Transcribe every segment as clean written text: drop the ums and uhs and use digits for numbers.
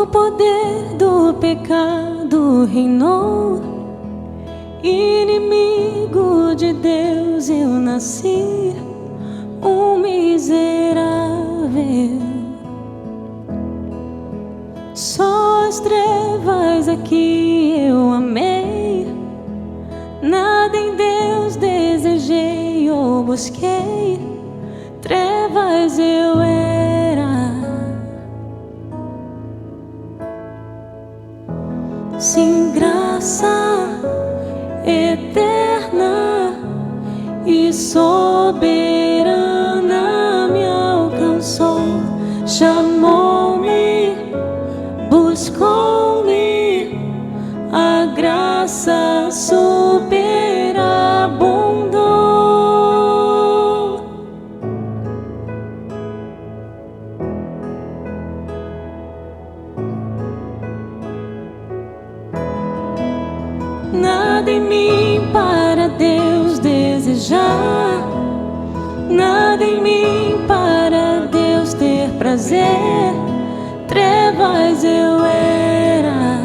O poder do pecado reinou, inimigo de Deus eu nasci, um miserável. Só as trevas aqui eu amei, nada em Deus desejei ou busquei, trevas eu era. Sim, graça eterna e soberana me alcançou, chamou-me, buscou-me, a graça superabundou. Nada em mim para Deus desejar, nada em mim para Deus ter prazer, trevas eu era.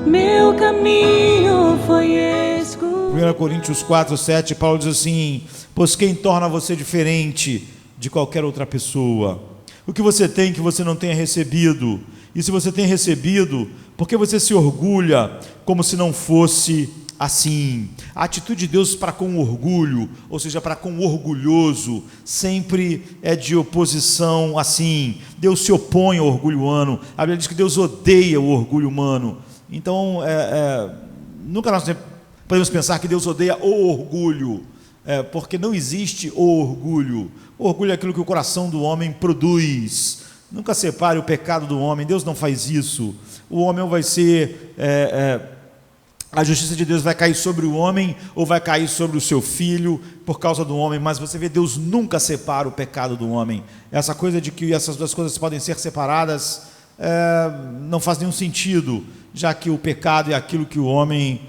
Meu caminho foi escuro. 1 Coríntios 4:7, Paulo diz assim: pois quem torna você diferente de qualquer outra pessoa? O que você tem que você não tenha recebido? E se você tem recebido, por que você se orgulha como se não fosse assim? A atitude de Deus para com o orgulho, ou seja, para com o orgulhoso, sempre é de oposição assim. Deus se opõe ao orgulho humano. A Bíblia diz que Deus odeia o orgulho humano. Então, nunca nós podemos pensar que Deus odeia o orgulho, porque não existe o orgulho. O orgulho é aquilo que o coração do homem produz. Nunca separe o pecado do homem. Deus não faz isso. O homem vai ser... a justiça de Deus vai cair sobre o homem ou vai cair sobre o seu filho por causa do homem, mas você vê, Deus nunca separa o pecado do homem. Essa coisa de que essas duas coisas podem ser separadas não faz nenhum sentido, já que o pecado é aquilo que o homem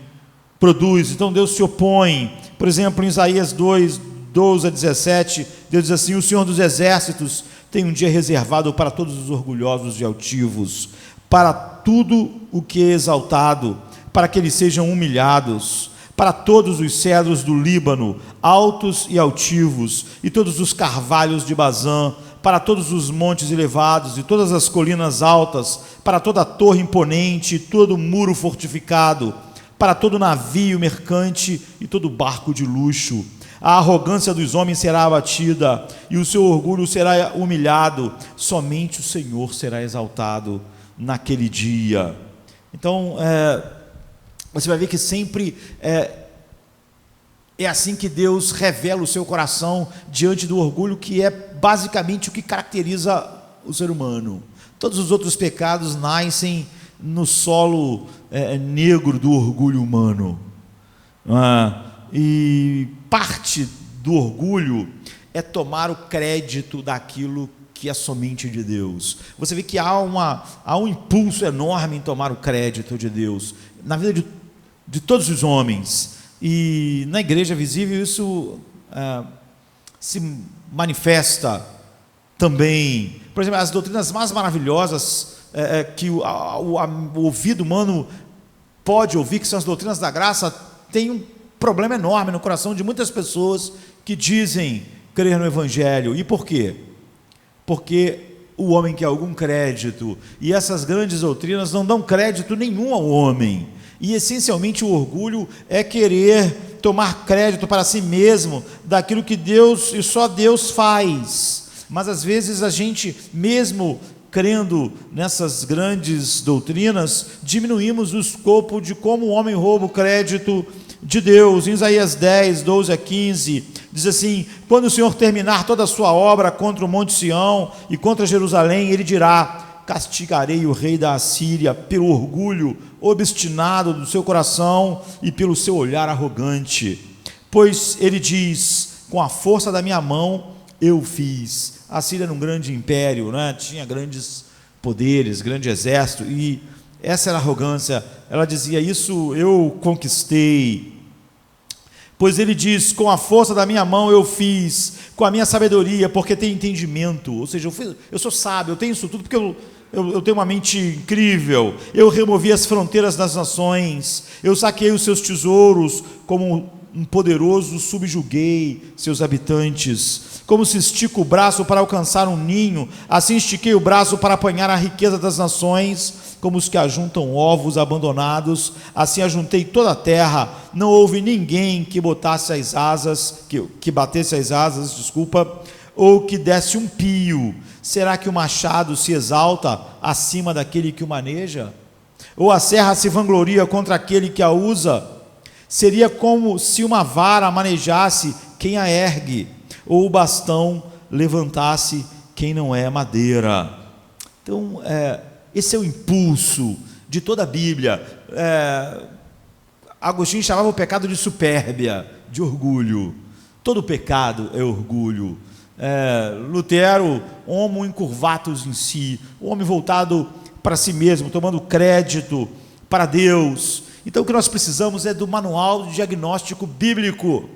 produz. Então Deus se opõe. Por exemplo, em Isaías 2:12-17, Deus diz assim: o Senhor dos exércitos tem um dia reservado para todos os orgulhosos e altivos, para tudo o que é exaltado, para que eles sejam humilhados, para todos os cedros do Líbano, altos e altivos, e todos os carvalhos de Bazã, para todos os montes elevados e todas as colinas altas, para toda a torre imponente e todo muro fortificado, para todo navio mercante e todo barco de luxo. A arrogância dos homens será abatida e o seu orgulho será humilhado, somente o Senhor será exaltado naquele dia. Então, você vai ver que sempre é assim que Deus revela o seu coração diante do orgulho, que é basicamente o que caracteriza o ser humano. Todos os outros pecados nascem no solo negro do orgulho humano. E parte do orgulho é tomar o crédito daquilo que é somente de Deus. Você vê que há um impulso enorme em tomar o crédito de Deus na vida de todos os homens, e na igreja visível isso se manifesta também. Por exemplo, as doutrinas mais maravilhosas que o ouvido humano pode ouvir, que são as doutrinas da graça, tem um problema enorme no coração de muitas pessoas que dizem crer no Evangelho. E por quê? Porque o homem quer algum crédito, e essas grandes doutrinas não dão crédito nenhum ao homem. E essencialmente o orgulho é querer tomar crédito para si mesmo daquilo que Deus e só Deus faz. Mas às vezes a gente, mesmo crendo nessas grandes doutrinas, diminuímos o escopo de como o homem rouba o crédito de Deus. Em Isaías 10:12-15, diz assim: quando o Senhor terminar toda a sua obra contra o monte Sião e contra Jerusalém, ele dirá: castigarei o rei da Assíria pelo orgulho obstinado do seu coração e pelo seu olhar arrogante. Pois ele diz: com a força da minha mão eu fiz. A Síria era um grande império, né? Tinha grandes poderes, grande exército, e essa era a arrogância. Ela dizia: isso eu conquistei. Pois ele diz: com a força da minha mão eu fiz, com a minha sabedoria, porque tenho entendimento. Ou seja, eu sou sábio, eu tenho isso tudo porque eu tenho uma mente incrível. Eu removi as fronteiras das nações, eu saqueei os seus tesouros, como um poderoso subjuguei seus habitantes. Como se estica o braço para alcançar um ninho, assim estiquei o braço para apanhar a riqueza das nações. Como os que ajuntam ovos abandonados, assim ajuntei toda a terra. Não houve ninguém que botasse as asas, que batesse as asas, ou que desse um pio. Será que o machado se exalta acima daquele que o maneja? Ou a serra se vangloria contra aquele que a usa? Seria como se uma vara manejasse quem a ergue, ou o bastão levantasse quem não é madeira. Então, esse é o impulso de toda a Bíblia. Agostinho chamava o pecado de supérbia, de orgulho. Todo pecado é orgulho. Lutero, homo incurvatus em si, o homem voltado para si mesmo, tomando crédito para Deus. Então o que nós precisamos é do manual de diagnóstico bíblico.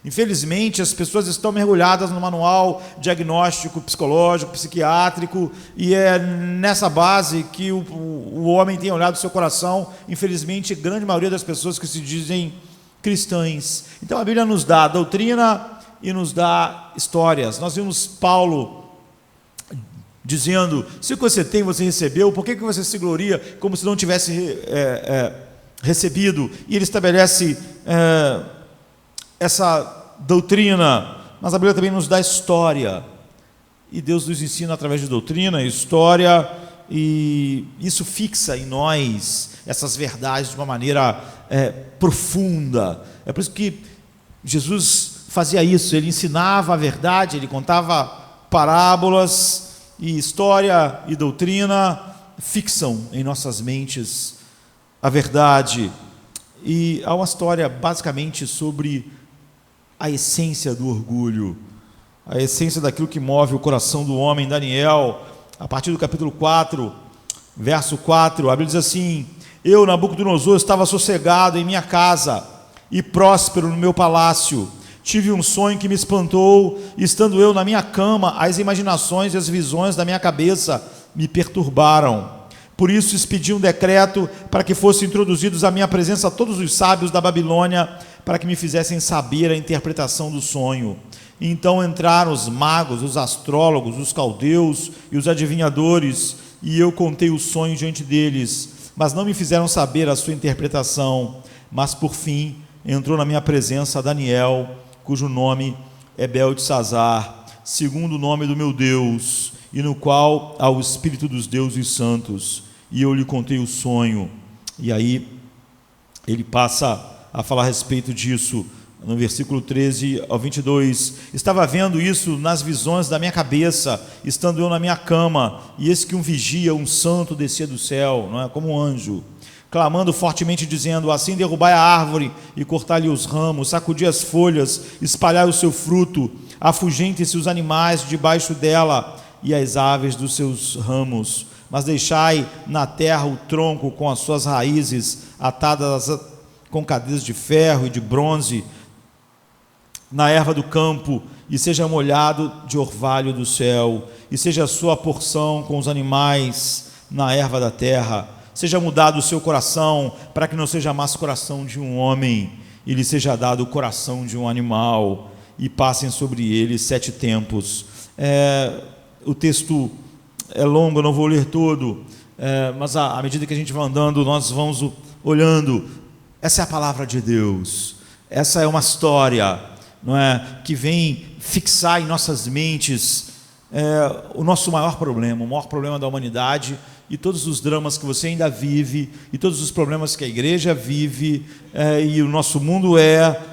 Infelizmente as pessoas estão mergulhadas no manual diagnóstico psicológico, psiquiátrico, e é nessa base que o homem tem olhado o seu coração. Infelizmente a grande maioria das pessoas que se dizem cristãs. Então a Bíblia nos dá doutrina e nos dá histórias. Nós vimos Paulo dizendo: se o que você tem, você recebeu, por que você se gloria como se não tivesse recebido? E ele estabelece essa doutrina, mas a Bíblia também nos dá história, e Deus nos ensina através de doutrina, história, e isso fixa em nós essas verdades de uma maneira profunda. É por isso que Jesus fazia isso, ele ensinava a verdade, ele contava parábolas, e história e doutrina fixam em nossas mentes a verdade. E há uma história basicamente sobre a essência do orgulho, a essência daquilo que move o coração do homem. Daniel, a partir do capítulo 4, verso 4, a Bíblia diz assim: eu, Nabucodonosor, estava sossegado em minha casa e próspero no meu palácio. Tive um sonho que me espantou, e estando eu na minha cama, as imaginações e as visões da minha cabeça me perturbaram. Por isso expedi um decreto para que fossem introduzidos à minha presença todos os sábios da Babilônia, para que me fizessem saber a interpretação do sonho. Então entraram os magos, os astrólogos, os caldeus e os adivinhadores, e eu contei o sonho diante deles, mas não me fizeram saber a sua interpretação. Mas por fim entrou na minha presença Daniel, cujo nome é Beltesazar, segundo o nome do meu Deus, e no qual há o Espírito dos deuses santos, e eu lhe contei o sonho. E aí ele passa a falar a respeito disso, no versículo 13 ao 22, estava vendo isso nas visões da minha cabeça, estando eu na minha cama, e eis que um vigia, um santo, descia do céu, não é, como um anjo, clamando fortemente, dizendo: assim derrubai a árvore e cortai-lhe os ramos, sacudi as folhas, espalhai o seu fruto, afugentem-se os animais debaixo dela e as aves dos seus ramos, mas deixai na terra o tronco com as suas raízes atadas com cadeias de ferro e de bronze na erva do campo, e seja molhado de orvalho do céu, e seja a sua porção com os animais na erva da terra. Seja mudado o seu coração, para que não seja mais o coração de um homem, e lhe seja dado o coração de um animal, e passem sobre ele 7 tempos. O texto é longo, eu não vou ler todo, mas à medida que a gente vai andando, nós vamos olhando. Essa é a palavra de Deus, essa é uma história, não é, que vem fixar em nossas mentes o nosso maior problema, o maior problema da humanidade, e todos os dramas que você ainda vive, e todos os problemas que a igreja vive, e o nosso mundo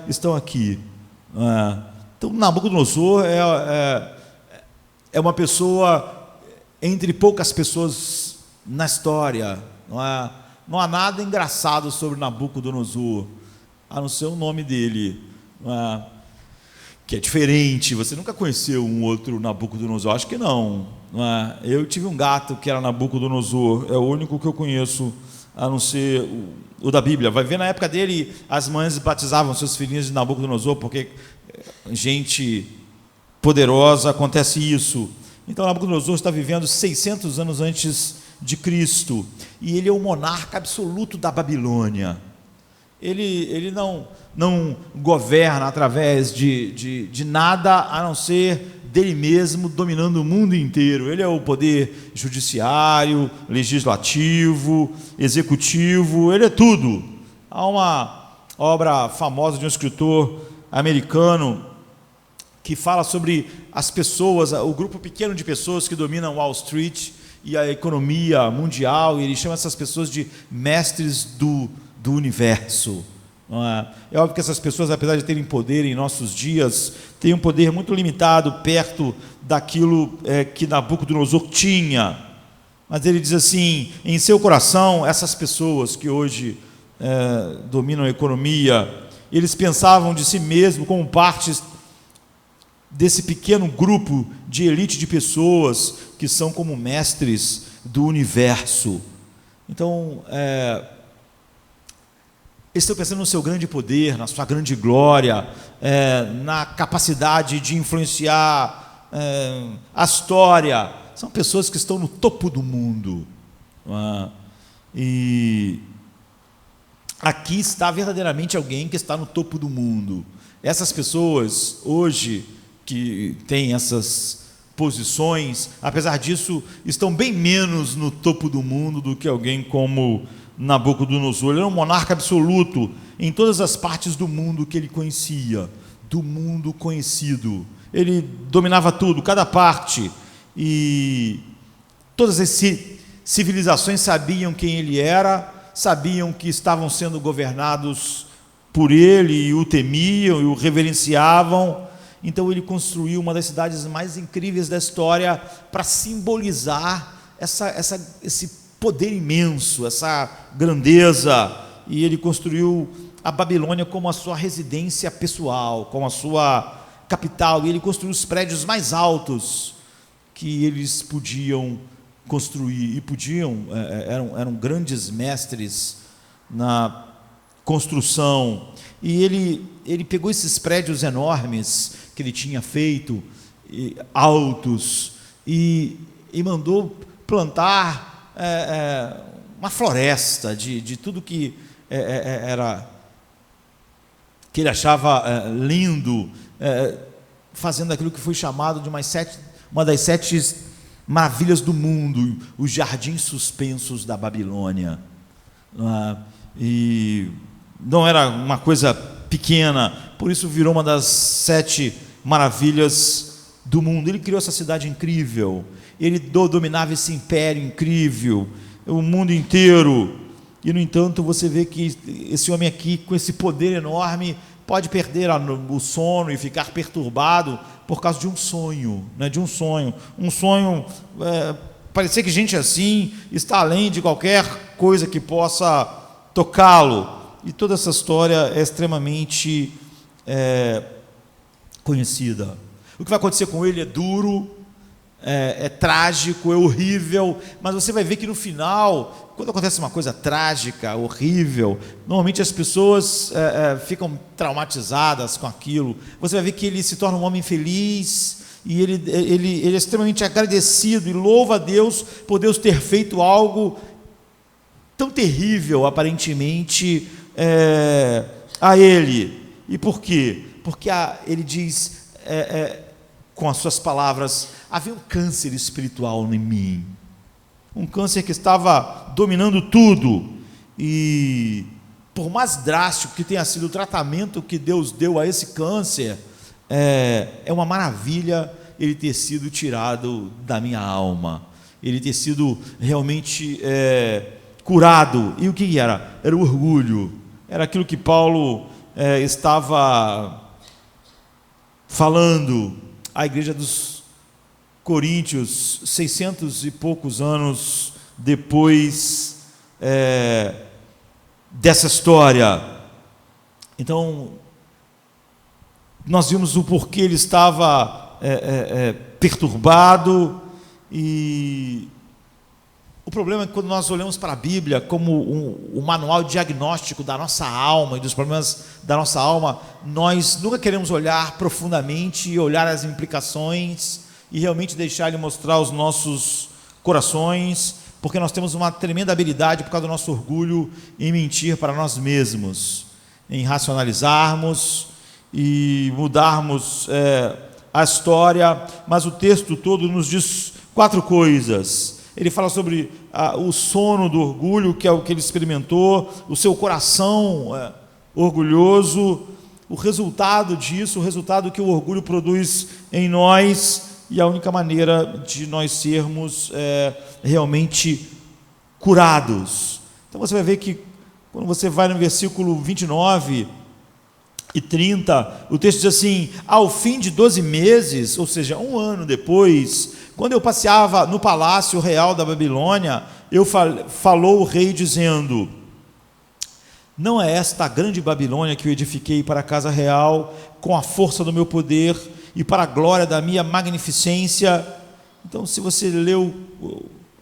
estão aqui. Então Nabucodonosor é uma pessoa entre poucas pessoas na história. Não há nada engraçado sobre Nabucodonosor, a não ser o nome dele, que é diferente. Você nunca conheceu um outro Nabucodonosor? Acho que não. Eu tive um gato que era Nabucodonosor, é o único que eu conheço, a não ser o da Bíblia. Vai ver, na época dele, as mães batizavam seus filhinhos de Nabucodonosor, porque gente poderosa, acontece isso. Então Nabucodonosor está vivendo 600 anos antes de Cristo, e ele é o monarca absoluto da Babilônia. Ele não governa através de nada a não ser dele mesmo, dominando o mundo inteiro. Ele é o poder judiciário, legislativo, executivo, ele é tudo. Há uma obra famosa de um escritor americano que fala sobre as pessoas, o grupo pequeno de pessoas que dominam Wall Street e a economia mundial, e ele chama essas pessoas de mestres do universo. É óbvio que essas pessoas, apesar de terem poder em nossos dias, têm um poder muito limitado perto daquilo que Nabucodonosor tinha. Mas ele diz assim: em seu coração, essas pessoas que hoje dominam a economia, eles pensavam de si mesmos como partes desse pequeno grupo de elite de pessoas que são como mestres do universo. Então, eles estão pensando no seu grande poder, na sua grande glória, na capacidade de influenciar a história. São pessoas que estão no topo do mundo. E aqui está verdadeiramente alguém que está no topo do mundo. Essas pessoas, hoje, que têm essas posições, apesar disso, estão bem menos no topo do mundo do que alguém como Nabucodonosor. Ele era um monarca absoluto em todas as partes do mundo que ele conhecia, do mundo conhecido. Ele dominava tudo, cada parte, e todas as civilizações sabiam quem ele era, sabiam que estavam sendo governados por ele, e o temiam, e o reverenciavam. Então ele construiu uma das cidades mais incríveis da história para simbolizar esse poder imenso, essa grandeza. E ele construiu a Babilônia como a sua residência pessoal, como a sua capital. E ele construiu os prédios mais altos que eles podiam construir, e eram grandes mestres na construção. E ele pegou esses prédios enormes que ele tinha feito, altos, e mandou plantar uma floresta de tudo que que ele achava lindo, fazendo aquilo que foi chamado de uma das 7 maravilhas do mundo, os jardins suspensos da Babilônia. E não era uma coisa pequena, por isso virou uma das 7 maravilhas do mundo. Ele criou essa cidade incrível, ele dominava esse império incrível, o mundo inteiro. E, no entanto, você vê que esse homem aqui, com esse poder enorme, pode perder o sono e ficar perturbado por causa de um sonho, né? Um sonho, parecer que gente assim está além de qualquer coisa que possa tocá-lo. E toda essa história é extremamente conhecida. O que vai acontecer com ele é duro, é trágico, é horrível, mas você vai ver que no final, quando acontece uma coisa trágica, horrível, normalmente as pessoas ficam traumatizadas com aquilo. Você vai ver que ele se torna um homem feliz, e ele é extremamente agradecido e louva a Deus por Deus ter feito algo tão terrível, aparentemente, a ele. E por quê? Porque ele diz, com as suas palavras: havia um câncer espiritual em mim, um câncer que estava dominando tudo, e por mais drástico que tenha sido o tratamento que Deus deu a esse câncer, é uma maravilha ele ter sido tirado da minha alma, ele ter sido realmente curado. E o que era? Era o orgulho, era aquilo que Paulo estava falando à igreja dos Coríntios, 600 e poucos anos depois dessa história. Então, nós vimos o porquê ele estava perturbado, e O problema é que quando nós olhamos para a Bíblia como um manual diagnóstico da nossa alma e dos problemas da nossa alma, nós nunca queremos olhar profundamente e olhar as implicações e realmente deixar Ele mostrar os nossos corações, porque nós temos uma tremenda habilidade, por causa do nosso orgulho, em mentir para nós mesmos, em racionalizarmos e mudarmos a história, mas o texto todo nos diz 4 coisas. Ele fala sobre o sono do orgulho, que é o que ele experimentou, o seu coração orgulhoso, o resultado disso, o resultado que o orgulho produz em nós, e a única maneira de nós sermos realmente curados. Então você vai ver que quando você vai no versículo 29 e 30, o texto diz assim: ao fim de 12 meses, ou seja, 1 ano depois, quando eu passeava no palácio real da Babilônia, falou o rei dizendo: não é esta a grande Babilônia que eu edifiquei para a casa real, com a força do meu poder e para a glória da minha magnificência? Então, se você leu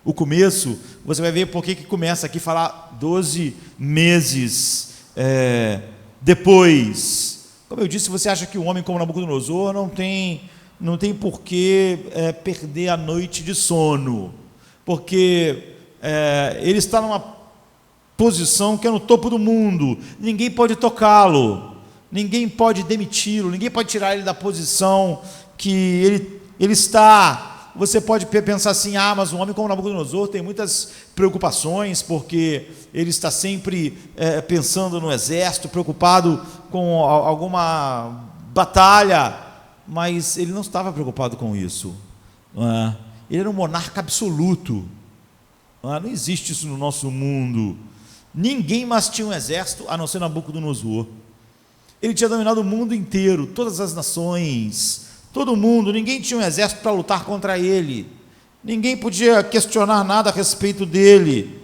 o começo, você vai ver por que começa aqui a falar 12 meses depois. Como eu disse, você acha que um homem como Nabucodonosor não tem por que perder a noite de sono, porque ele está numa posição que é no topo do mundo, ninguém pode tocá-lo, ninguém pode demiti-lo, ninguém pode tirar ele da posição que ele está. Você pode pensar assim: mas um homem como Nabucodonosor tem muitas preocupações, porque ele está sempre pensando no exército, preocupado com alguma batalha, mas ele não estava preocupado com isso. Ele era um monarca absoluto. Não existe isso no nosso mundo. Ninguém mais tinha um exército a não ser Nabucodonosor. Ele tinha dominado o mundo inteiro, todas as nações, todo mundo. Ninguém tinha um exército para lutar contra ele, ninguém podia questionar nada a respeito dele.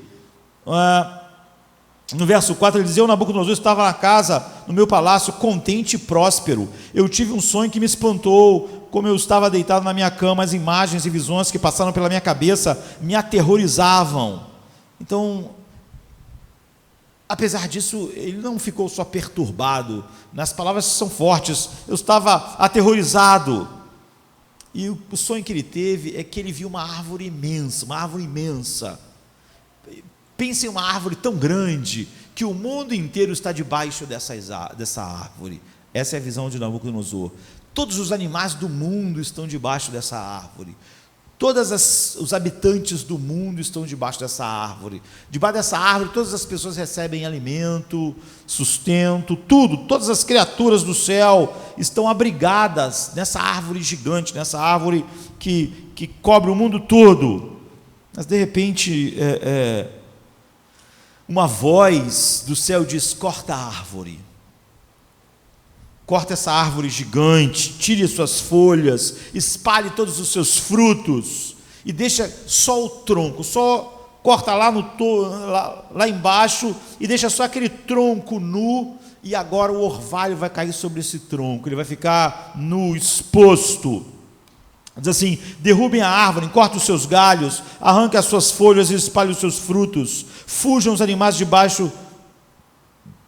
No verso 4 ele diz: eu, Nabucodonosor, estava na casa, no meu palácio, contente e próspero. Eu tive um sonho que me espantou. Como eu estava deitado na minha cama, as imagens e visões que passaram pela minha cabeça me aterrorizavam. Então, apesar disso, ele não ficou só perturbado. Nas palavras são fortes: eu estava aterrorizado. E o sonho que ele teve é que ele viu uma árvore imensa. Pense em uma árvore tão grande que o mundo inteiro está debaixo dessa árvore. Essa é a visão de Nabucodonosor. Todos os animais do mundo estão debaixo dessa árvore. Todos os habitantes do mundo estão debaixo dessa árvore. Debaixo dessa árvore, todas as pessoas recebem alimento, sustento, tudo. Todas as criaturas do céu estão abrigadas nessa árvore gigante, nessa árvore que cobre o mundo todo. Mas, de repente, uma voz do céu diz: corta a árvore. Corta essa árvore gigante, tire as suas folhas, espalhe todos os seus frutos e deixa só o tronco, só corta lá embaixo e deixa só aquele tronco nu, e agora o orvalho vai cair sobre esse tronco, ele vai ficar nu, exposto. Diz assim: derrubem a árvore, cortem os seus galhos, arranquem as suas folhas e espalhem os seus frutos, fujam os animais debaixo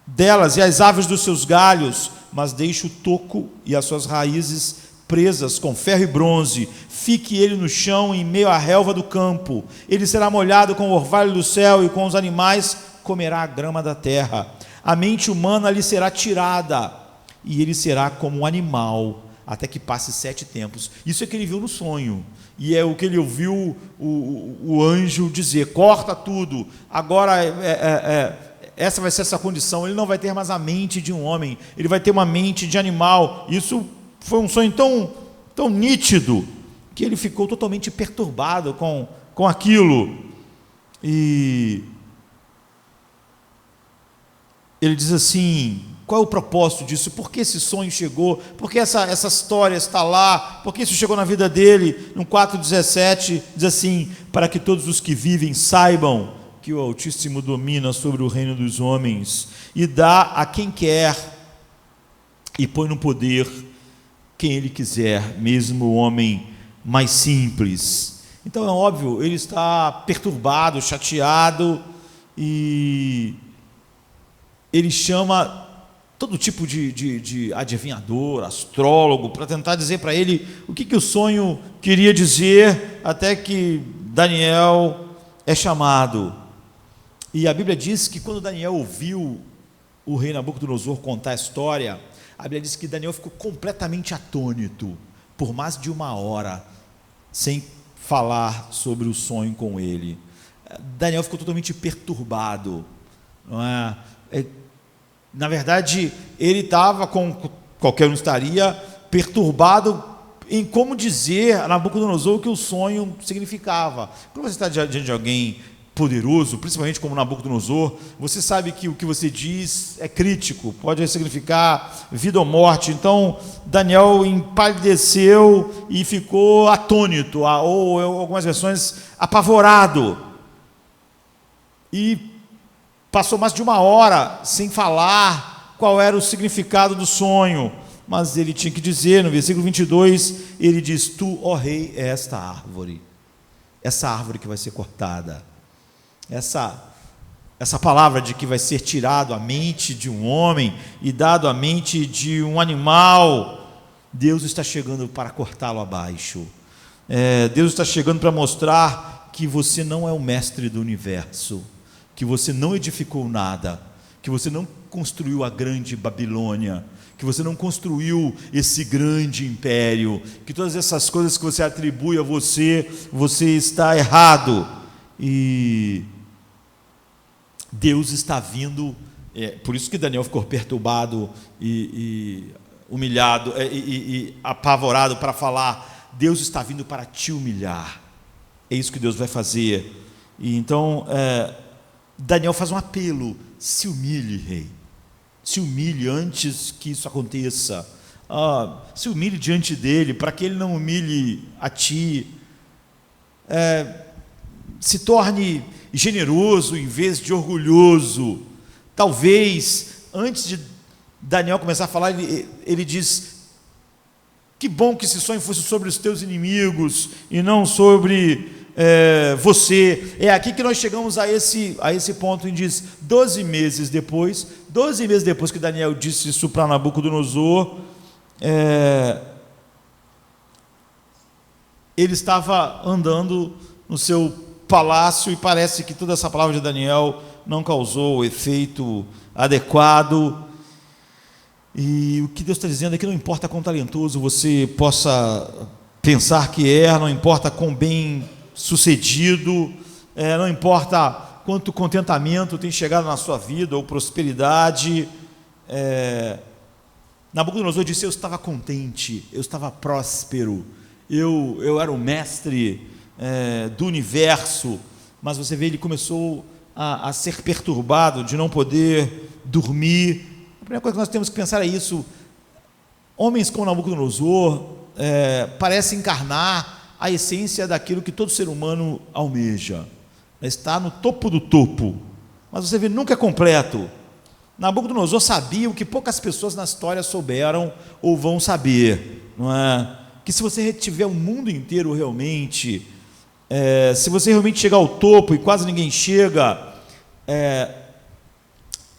delas e as aves dos seus galhos, mas deixe o toco e as suas raízes presas com ferro e bronze. Fique ele no chão, em meio à relva do campo. Ele será molhado com o orvalho do céu, e com os animais comerá a grama da terra. A mente humana lhe será tirada, e ele será como um animal, até que passe 7 tempos. Isso é que ele viu no sonho, e é o que ele ouviu o anjo dizer: corta tudo, agora essa vai ser essa condição. Ele não vai ter mais a mente de um homem, ele vai ter uma mente de animal. Isso foi um sonho tão nítido, que ele ficou totalmente perturbado com aquilo. E ele diz assim: qual é o propósito disso? Por que esse sonho chegou? Por que essa história está lá? Por que isso chegou na vida dele? No 4,17 diz assim: para que todos os que vivem saibam que o Altíssimo domina sobre o reino dos homens e dá a quem quer e põe no poder quem ele quiser, mesmo o homem mais simples. Então é óbvio, ele está perturbado, chateado, e ele chama todo tipo de adivinhador, astrólogo, para tentar dizer para ele o que o sonho queria dizer, até que Daniel é chamado. E a Bíblia diz que quando Daniel ouviu o rei Nabucodonosor contar a história, a Bíblia diz que Daniel ficou completamente atônito, por mais de 1 hora, sem falar sobre o sonho com ele. Daniel ficou totalmente perturbado, não é? Na verdade, ele estava, como qualquer um estaria, perturbado em como dizer a Nabucodonosor o que o sonho significava. Quando você está diante de alguém poderoso, principalmente como Nabucodonosor, você sabe que o que você diz é crítico, pode significar vida ou morte. Então, Daniel empalideceu e ficou atônito, ou algumas versões, apavorado. E passou mais de 1 hora sem falar qual era o significado do sonho, mas ele tinha que dizer, no versículo 22, ele diz: tu, ó rei, é esta árvore que vai ser cortada. Essa palavra de que vai ser tirado a mente de um homem e dado a mente de um animal, Deus está chegando para cortá-lo abaixo. Deus está chegando para mostrar que você não é o mestre do universo, que você não edificou nada, que você não construiu a grande Babilônia, que você não construiu esse grande império, que todas essas coisas que você atribui a você está errado. E Deus está vindo, por isso que Daniel ficou perturbado e humilhado e apavorado para falar: Deus está vindo para te humilhar. É isso que Deus vai fazer. E então Daniel faz um apelo: se humilhe, rei, se humilhe antes que isso aconteça, se humilhe diante dele, para que ele não humilhe a ti, se torne generoso em vez de orgulhoso. Talvez, antes de Daniel começar a falar, ele diz: que bom que esse sonho fosse sobre os teus inimigos e não sobre você. É aqui que nós chegamos a esse ponto, e diz: 12 meses depois que Daniel disse isso para Nabucodonosor, ele estava andando no seu palácio, e parece que toda essa palavra de Daniel não causou o efeito adequado. E o que Deus está dizendo é que não importa quão talentoso você possa pensar que não importa quão bem sucedido, não importa quanto contentamento tem chegado na sua vida, ou prosperidade, Nabucodonosor disse: eu estava contente, eu estava próspero, eu era o mestre do universo. Mas você vê, ele começou a ser perturbado, de não poder dormir. A primeira coisa que nós temos que pensar é isso: homens como Nabucodonosor parecem encarnar a essência daquilo que todo ser humano almeja, está no topo do topo, mas você vê, nunca é completo. Nabucodonosor sabia o que poucas pessoas na história souberam ou vão saber, não é? Que se você tiver o mundo inteiro realmente, se você realmente chegar ao topo e quase ninguém chega,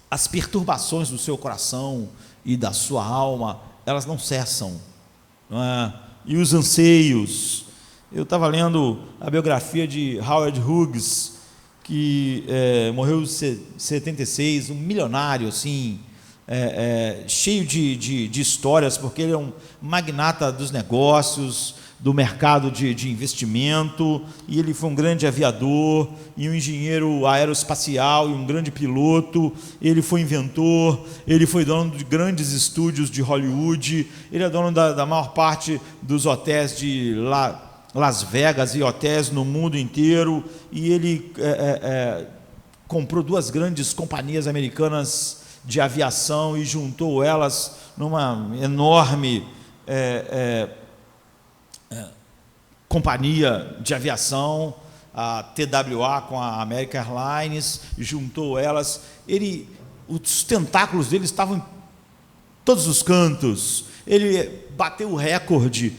as perturbações do seu coração e da sua alma, elas não cessam, não é? E os anseios. Eu estava lendo a biografia de Howard Hughes, que morreu em 76, um milionário assim, cheio de histórias, porque ele é um magnata dos negócios, do mercado de investimento, e ele foi um grande aviador, e um engenheiro aeroespacial, e um grande piloto. Ele foi inventor, ele foi dono de grandes estúdios de Hollywood, ele é dono da maior parte dos hotéis de Las Vegas e hotéis no mundo inteiro, e ele comprou 2 grandes companhias americanas de aviação e juntou elas numa enorme companhia de aviação, a TWA com a American Airlines, juntou elas. Os tentáculos dele estavam em todos os cantos. Ele bateu o recorde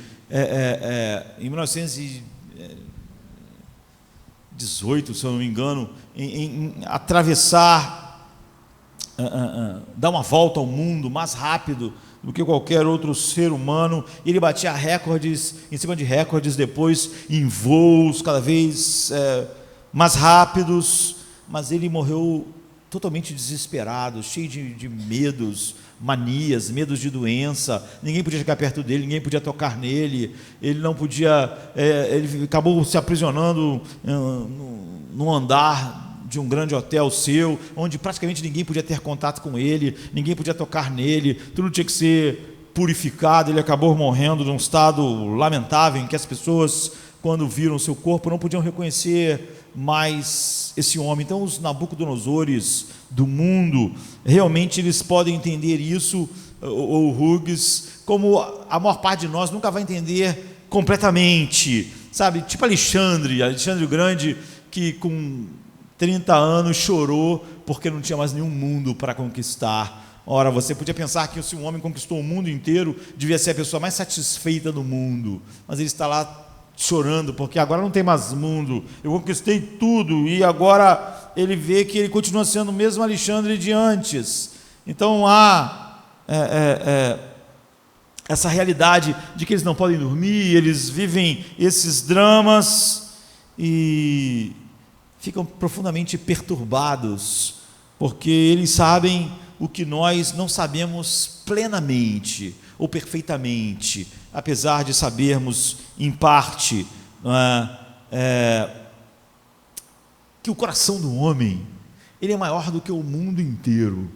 em 18, se eu não me engano, em atravessar, dar uma volta ao mundo mais rápido do que qualquer outro ser humano. Ele batia recordes em cima de recordes depois, em voos cada vez mais rápidos, mas ele morreu totalmente desesperado, cheio de medos, manias, medos de doença. Ninguém podia chegar perto dele, ninguém podia tocar nele, ele não podia, ele acabou se aprisionando num andar de um grande hotel seu, onde praticamente ninguém podia ter contato com ele, ninguém podia tocar nele, tudo tinha que ser purificado. Ele acabou morrendo num estado lamentável, em que as pessoas, quando viram o seu corpo, não podiam reconhecer mais esse homem. Então os Nabucodonosores do mundo, realmente eles podem entender isso, ou Hughes, como a maior parte de nós nunca vai entender completamente, sabe? Tipo Alexandre o Grande, que com 30 anos chorou porque não tinha mais nenhum mundo para conquistar. Ora, você podia pensar que se um homem conquistou o mundo inteiro, devia ser a pessoa mais satisfeita do mundo, mas ele está lá chorando porque agora não tem mais mundo, eu conquistei tudo, e agora ele vê que ele continua sendo o mesmo Alexandre de antes. Então há essa realidade de que eles não podem dormir, eles vivem esses dramas e ficam profundamente perturbados, porque eles sabem o que nós não sabemos plenamente ou perfeitamente, apesar de sabermos em parte, que o coração do homem, ele é maior do que o mundo inteiro,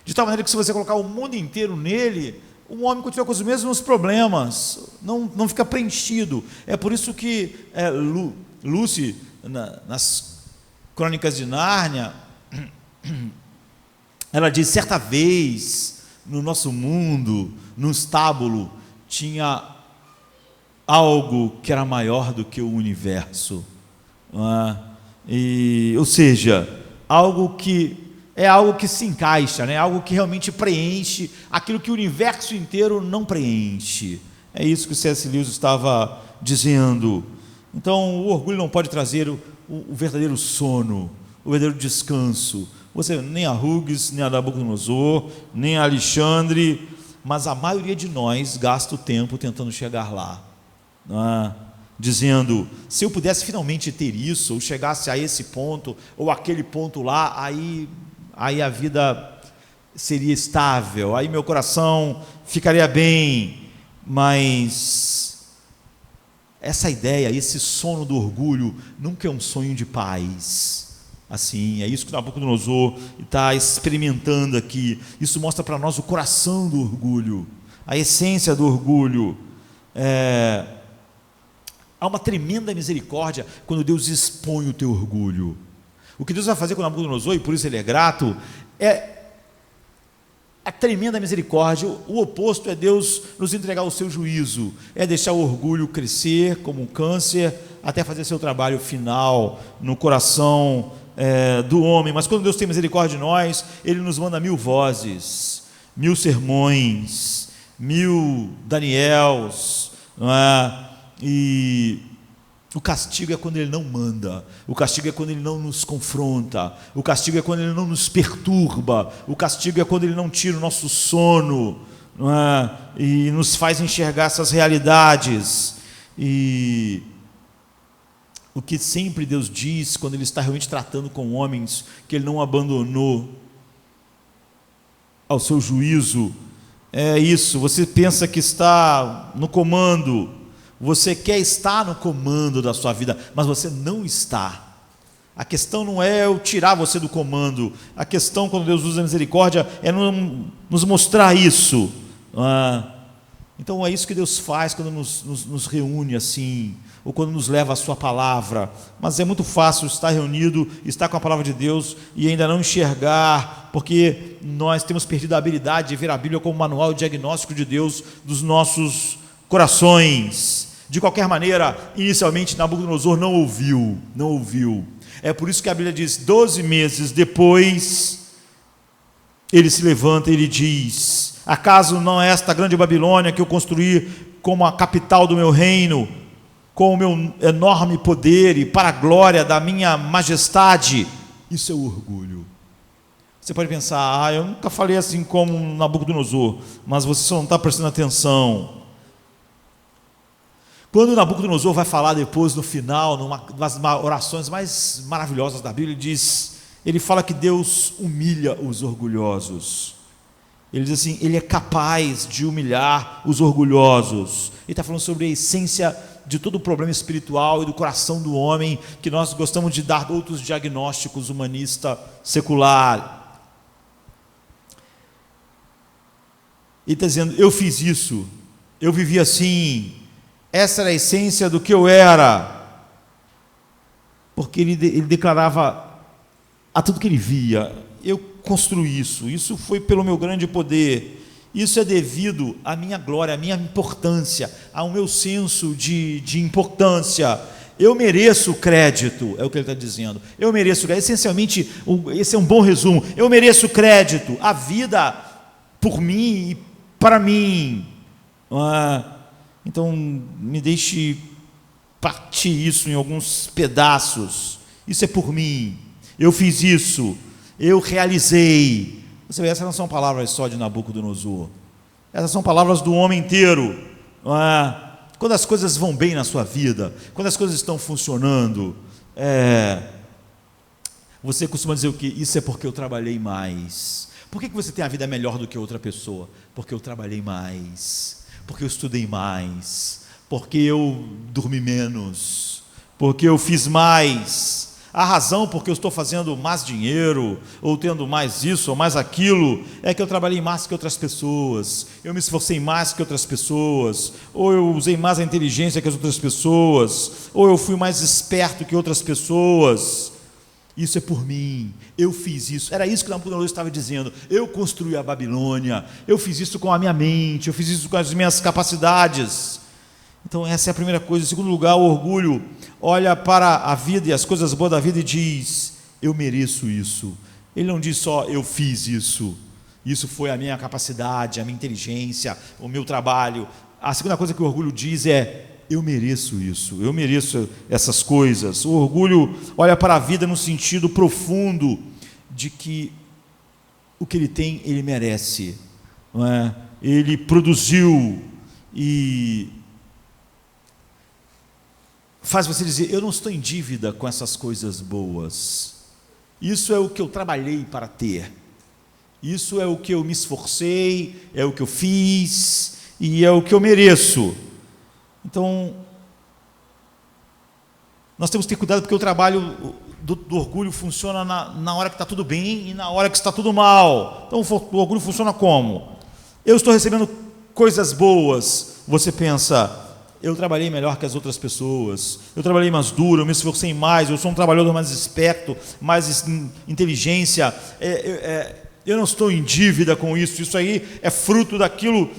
de tal maneira que se você colocar o mundo inteiro nele, o homem continua com os mesmos problemas, não fica preenchido. É por isso que Lucy, nas Crônicas de Nárnia, ela diz: certa vez no nosso mundo, no estábulo, tinha algo que era maior do que o universo, ou seja, algo que se encaixa, né? Algo que realmente preenche aquilo que o universo inteiro não preenche. É isso que o C.S. Lewis estava dizendo. Então o orgulho não pode trazer o verdadeiro sono, o verdadeiro descanso. Você, nem a Hughes, nem a Nabucodonosor, nem a Alexandre, mas a maioria de nós gasta o tempo tentando chegar lá, dizendo: se eu pudesse finalmente ter isso, ou chegasse a esse ponto, ou aquele ponto lá, aí a vida seria estável, aí meu coração ficaria bem. Mas essa ideia, esse sono do orgulho, nunca é um sonho de paz. Assim, é isso que Nabucodonosor está experimentando aqui. Isso mostra para nós o coração do orgulho, a essência do orgulho. Há uma tremenda misericórdia quando Deus expõe o teu orgulho. O que Deus vai fazer com Nabucodonosor, e por isso ele é grato, é a tremenda misericórdia. O oposto é Deus nos entregar o seu juízo, é deixar o orgulho crescer como um câncer, até fazer seu trabalho final no coração do homem. Mas quando Deus tem misericórdia de nós, Ele nos manda 1000 vozes, 1000 sermões, 1000 Daniels, não é? E o castigo é quando Ele não manda, o castigo é quando Ele não nos confronta, o castigo é quando Ele não nos perturba, o castigo é quando Ele não tira o nosso sono, não é? E nos faz enxergar essas realidades. E o que sempre Deus diz quando Ele está realmente tratando com homens, que Ele não abandonou ao seu juízo, é isso: você pensa que está no comando, você quer estar no comando da sua vida, mas você não está. A questão não é eu tirar você do comando, a questão, quando Deus usa a misericórdia, é nos mostrar isso. Então é isso que Deus faz quando nos reúne assim, ou quando nos leva a sua palavra. Mas é muito fácil estar reunido, estar com a palavra de Deus e ainda não enxergar, porque nós temos perdido a habilidade de ver a Bíblia como manual diagnóstico de Deus dos nossos corações. De qualquer maneira, inicialmente Nabucodonosor não ouviu. É por isso que a Bíblia diz: 12 meses depois, ele se levanta e ele diz: acaso não é esta grande Babilônia que eu construí como a capital do meu reino? com o meu enorme poder e para a glória da minha majestade. Isso é o orgulho. Você pode pensar, eu nunca falei assim como Nabucodonosor, mas você só não está prestando atenção. Quando Nabucodonosor vai falar depois, no final, numa das orações mais maravilhosas da Bíblia, ele fala que Deus humilha os orgulhosos. Ele diz assim, ele é capaz de humilhar os orgulhosos. Ele está falando sobre a essência de todo o problema espiritual e do coração do homem, que nós gostamos de dar outros diagnósticos humanista, secular. Ele está dizendo, eu fiz isso, eu vivi assim, essa era a essência do que eu era, porque ele declarava a tudo que ele via, eu construí isso foi pelo meu grande poder, isso é devido à minha glória, à minha importância, ao meu senso de importância, eu mereço crédito, é o que ele está dizendo, eu mereço crédito, essencialmente, esse é um bom resumo, eu mereço crédito, a vida por mim e para mim, então me deixe partir isso em alguns pedaços, isso é por mim, eu fiz isso, eu realizei. Você vê, essas não são palavras só de Nabucodonosor, essas são palavras do homem inteiro. Quando as coisas vão bem na sua vida, quando as coisas estão funcionando, você costuma dizer o quê? Isso é porque eu trabalhei mais. Por que você tem a vida melhor do que outra pessoa? Porque eu trabalhei mais, porque eu estudei mais, porque eu dormi menos, porque eu fiz mais. A razão porque eu estou fazendo mais dinheiro, ou tendo mais isso, ou mais aquilo, é que eu trabalhei mais que outras pessoas, eu me esforcei mais que outras pessoas, ou eu usei mais a inteligência que as outras pessoas, ou eu fui mais esperto que outras pessoas. Isso é por mim, eu fiz isso. Era isso que Nabucodonosor estava dizendo. Eu construí a Babilônia, eu fiz isso com a minha mente, eu fiz isso com as minhas capacidades. Então essa é a primeira coisa. Em segundo lugar, o orgulho olha para a vida e as coisas boas da vida e diz, eu mereço isso. Ele não diz só, eu fiz isso, isso foi a minha capacidade, a minha inteligência, o meu trabalho. A segunda coisa que o orgulho diz é, eu mereço isso, eu mereço essas coisas. O orgulho olha para a vida no sentido profundo de que o que ele tem, ele merece, não é? Ele produziu e faz você dizer, eu não estou em dívida com essas coisas boas, isso é o que eu trabalhei para ter, isso é o que eu me esforcei, é o que eu fiz e é o que eu mereço. Então, nós temos que ter cuidado, porque o trabalho do orgulho funciona na hora que está tudo bem e na hora que está tudo mal. Então, o orgulho funciona como? Eu estou recebendo coisas boas, você pensa, eu trabalhei melhor que as outras pessoas, eu trabalhei mais duro, eu me esforcei mais, eu sou um trabalhador mais esperto, mais inteligência, eu não estou em dívida com isso, isso aí é fruto daquilo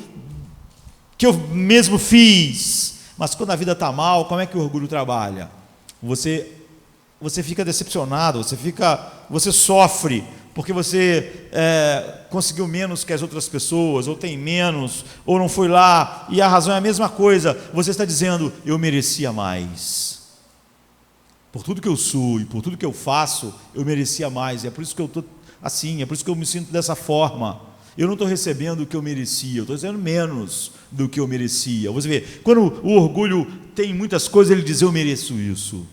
que eu mesmo fiz. Mas quando a vida está mal, como é que o orgulho trabalha? Você fica decepcionado, você sofre, porque você conseguiu menos que as outras pessoas, ou tem menos, ou não foi lá, e a razão é a mesma coisa, você está dizendo, eu merecia mais. Por tudo que eu sou e por tudo que eu faço, eu merecia mais, e é por isso que eu estou assim, é por isso que eu me sinto dessa forma. Eu não estou recebendo o que eu merecia, eu estou recebendo menos do que eu merecia. Você vê, quando o orgulho tem muitas coisas, ele diz, eu mereço isso.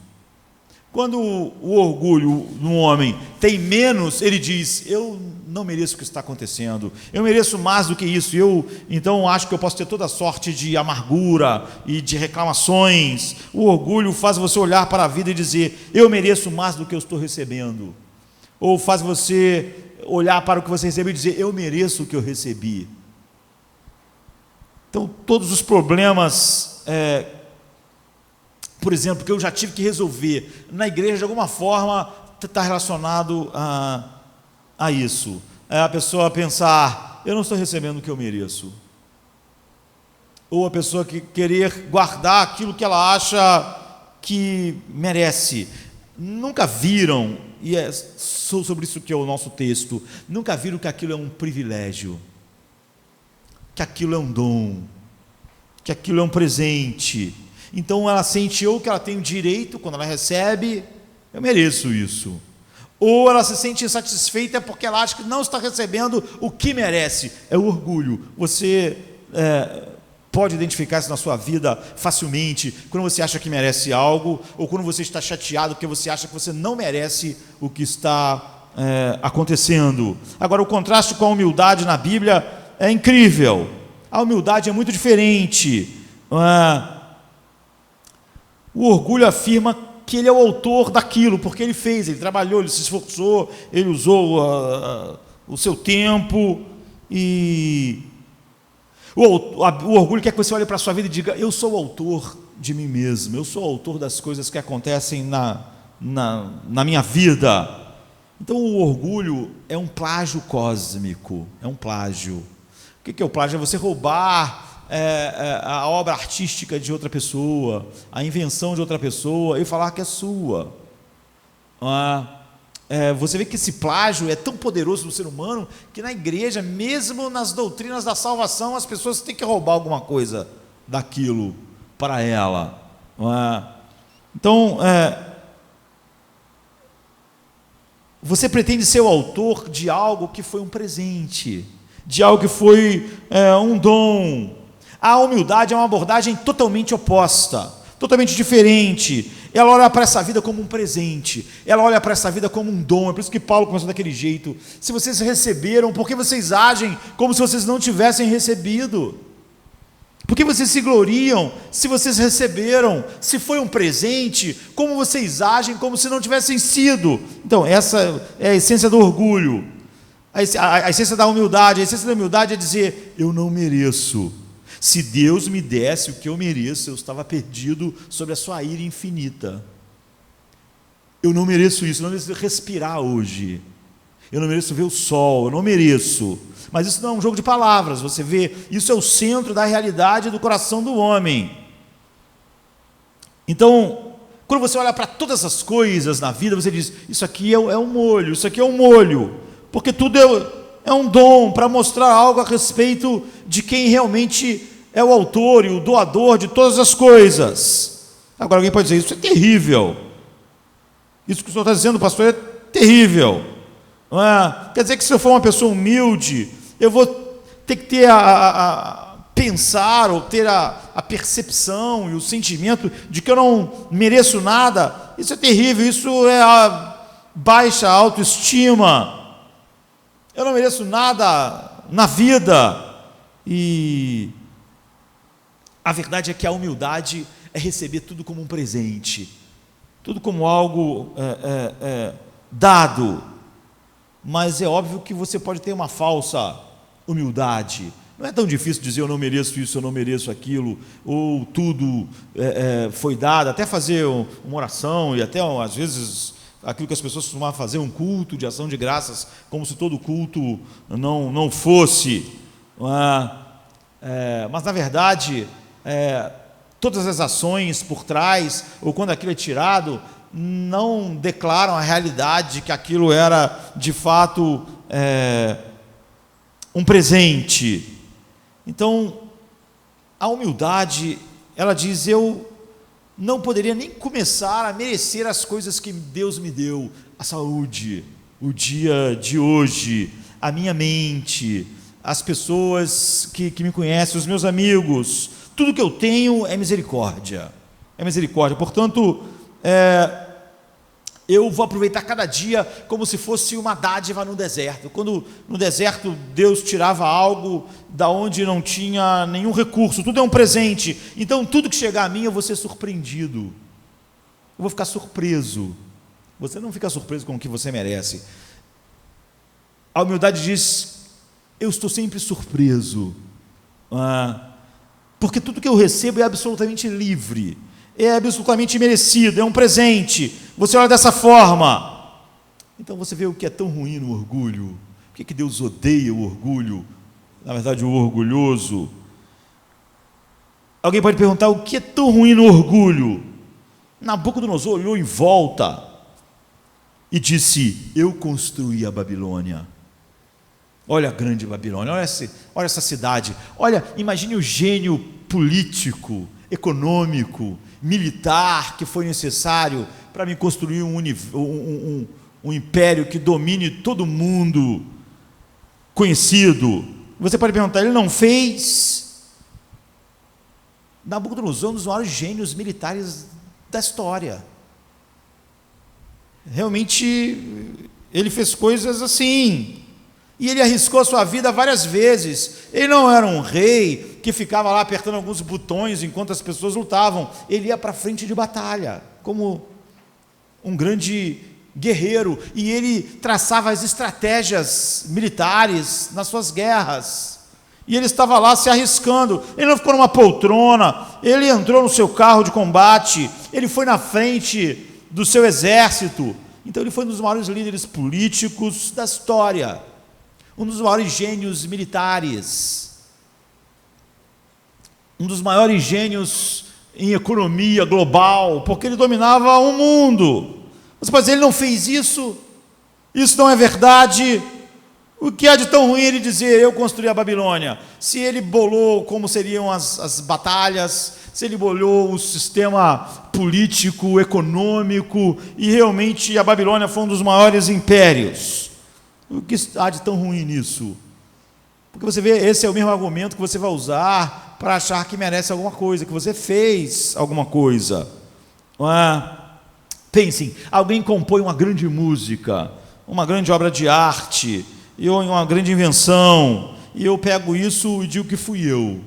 Quando o orgulho no homem tem menos, ele diz, eu não mereço o que está acontecendo, eu mereço mais do que isso, então acho que eu posso ter toda sorte de amargura e de reclamações. O orgulho faz você olhar para a vida e dizer, eu mereço mais do que eu estou recebendo. Ou faz você olhar para o que você recebeu e dizer, eu mereço o que eu recebi. Então, todos os problemas, por exemplo, que eu já tive que resolver na igreja, de alguma forma, está relacionado a isso. É a pessoa pensar, eu não estou recebendo o que eu mereço. Ou a pessoa que querer guardar aquilo que ela acha que merece. Nunca viram, e é sobre isso que é o nosso texto, nunca viram que aquilo é um privilégio, que aquilo é um dom, que aquilo é um presente, Então ela sente ou que ela tem o direito, quando ela recebe, eu mereço isso. Ou ela se sente insatisfeita porque ela acha que não está recebendo o que merece. É o orgulho. Você pode identificar isso na sua vida facilmente, quando você acha que merece algo, ou quando você está chateado porque você acha que você não merece o que está acontecendo. Agora, o contraste com a humildade na Bíblia é incrível. A humildade é muito diferente. O orgulho afirma que ele é o autor daquilo, porque ele fez, ele trabalhou, ele se esforçou, ele usou o seu tempo, e o orgulho quer que você olhe para a sua vida e diga: eu sou o autor de mim mesmo, eu sou o autor das coisas que acontecem na minha vida. Então o orgulho é um plágio cósmico, é um plágio. O que é o plágio? É você roubar a obra artística de outra pessoa, a invenção de outra pessoa, e falar que é sua. Você vê que esse plágio é tão poderoso no ser humano, que na igreja, mesmo nas doutrinas da salvação, as pessoas têm que roubar alguma coisa daquilo para ela. Então, você pretende ser o autor de algo que foi um presente, de algo que foi um dom. A humildade é uma abordagem totalmente oposta, totalmente diferente. Ela olha para essa vida como um presente, ela olha para essa vida como um dom. É por isso que Paulo começou daquele jeito: se vocês receberam, por que vocês agem como se vocês não tivessem recebido? Por que vocês se gloriam se vocês receberam? Se foi um presente, como vocês agem como se não tivessem sido? Então, essa é a essência do orgulho, a essência da humildade. A essência da humildade é dizer: eu não mereço. Se Deus me desse o que eu mereço, eu estava perdido sob a sua ira infinita. Eu não mereço isso, eu não mereço respirar hoje, eu não mereço ver o sol, eu não mereço. Mas isso não é um jogo de palavras, você vê, isso é o centro da realidade do coração do homem. Então, quando você olha para todas as coisas na vida, você diz: isso aqui é um molho, isso aqui é um molho, porque tudo é um dom para mostrar algo a respeito de quem realmente é o autor e o doador de todas as coisas. Agora alguém pode dizer: isso é terrível, isso que o senhor está dizendo, pastor, é terrível. Não é? Quer dizer que se eu for uma pessoa humilde, eu vou ter que ter pensar ou ter a percepção e o sentimento de que eu não mereço nada? Isso é terrível, isso é a baixa autoestima. Eu não mereço nada na vida. E a verdade é que a humildade é receber tudo como um presente, tudo como algo dado. Mas é óbvio que você pode ter uma falsa humildade. Não é tão difícil dizer: eu não mereço isso, eu não mereço aquilo, ou tudo foi dado. Até fazer uma oração, e até às vezes aquilo que as pessoas costumavam fazer, um culto de ação de graças, como se todo culto não fosse. Mas na verdade, todas as ações por trás, ou quando aquilo é tirado, não declaram a realidade de que aquilo era de fato um presente. Então, a humildade, ela diz: eu não poderia nem começar a merecer as coisas que Deus me deu, a saúde, o dia de hoje, a minha mente, as pessoas que me conhecem, os meus amigos. Tudo que eu tenho é misericórdia, portanto, eu vou aproveitar cada dia como se fosse uma dádiva no deserto. Quando no deserto Deus tirava algo da onde não tinha nenhum recurso, tudo é um presente. Então tudo que chegar a mim eu vou ser surpreendido, eu vou ficar surpreso. Você não fica surpreso com o que você merece. A humildade diz: eu estou sempre surpreso, porque tudo que eu recebo é absolutamente livre, é absolutamente merecido, é um presente. Você olha dessa forma. Então você vê o que é tão ruim no orgulho. Por que Deus odeia o orgulho? Na verdade, o orgulhoso. Alguém pode perguntar: o que é tão ruim no orgulho? Nabucodonosor olhou em volta e disse: eu construí a Babilônia. Olha a grande Babilônia, olha essa cidade. Olha, imagine o gênio político, econômico, militar que foi necessário para me construir um império que domine todo mundo conhecido. Você pode perguntar, ele não fez? Nabucodonosor é um dos maiores gênios militares da história. Realmente, ele fez coisas assim, e ele arriscou a sua vida várias vezes. Ele não era um rei que ficava lá apertando alguns botões enquanto as pessoas lutavam. Ele ia para a frente de batalha, como um grande guerreiro, e ele traçava as estratégias militares nas suas guerras, e ele estava lá se arriscando. Ele não ficou numa poltrona, ele entrou no seu carro de combate, ele foi na frente do seu exército. Então ele foi um dos maiores líderes políticos da história, um dos maiores gênios militares, um dos maiores gênios em economia global, porque ele dominava o mundo. Você pode dizer, ele não fez isso? Isso não é verdade? O que há de tão ruim ele dizer, eu construí a Babilônia? Se ele bolou como seriam as batalhas, se ele bolou o sistema político, econômico, e realmente a Babilônia foi um dos maiores impérios. O que há de tão ruim nisso? Porque você vê, esse é o mesmo argumento que você vai usar para achar que merece alguma coisa, que você fez alguma coisa. Não é? Pensem, alguém compõe uma grande música, uma grande obra de arte, ou uma grande invenção, e eu pego isso e digo que fui eu.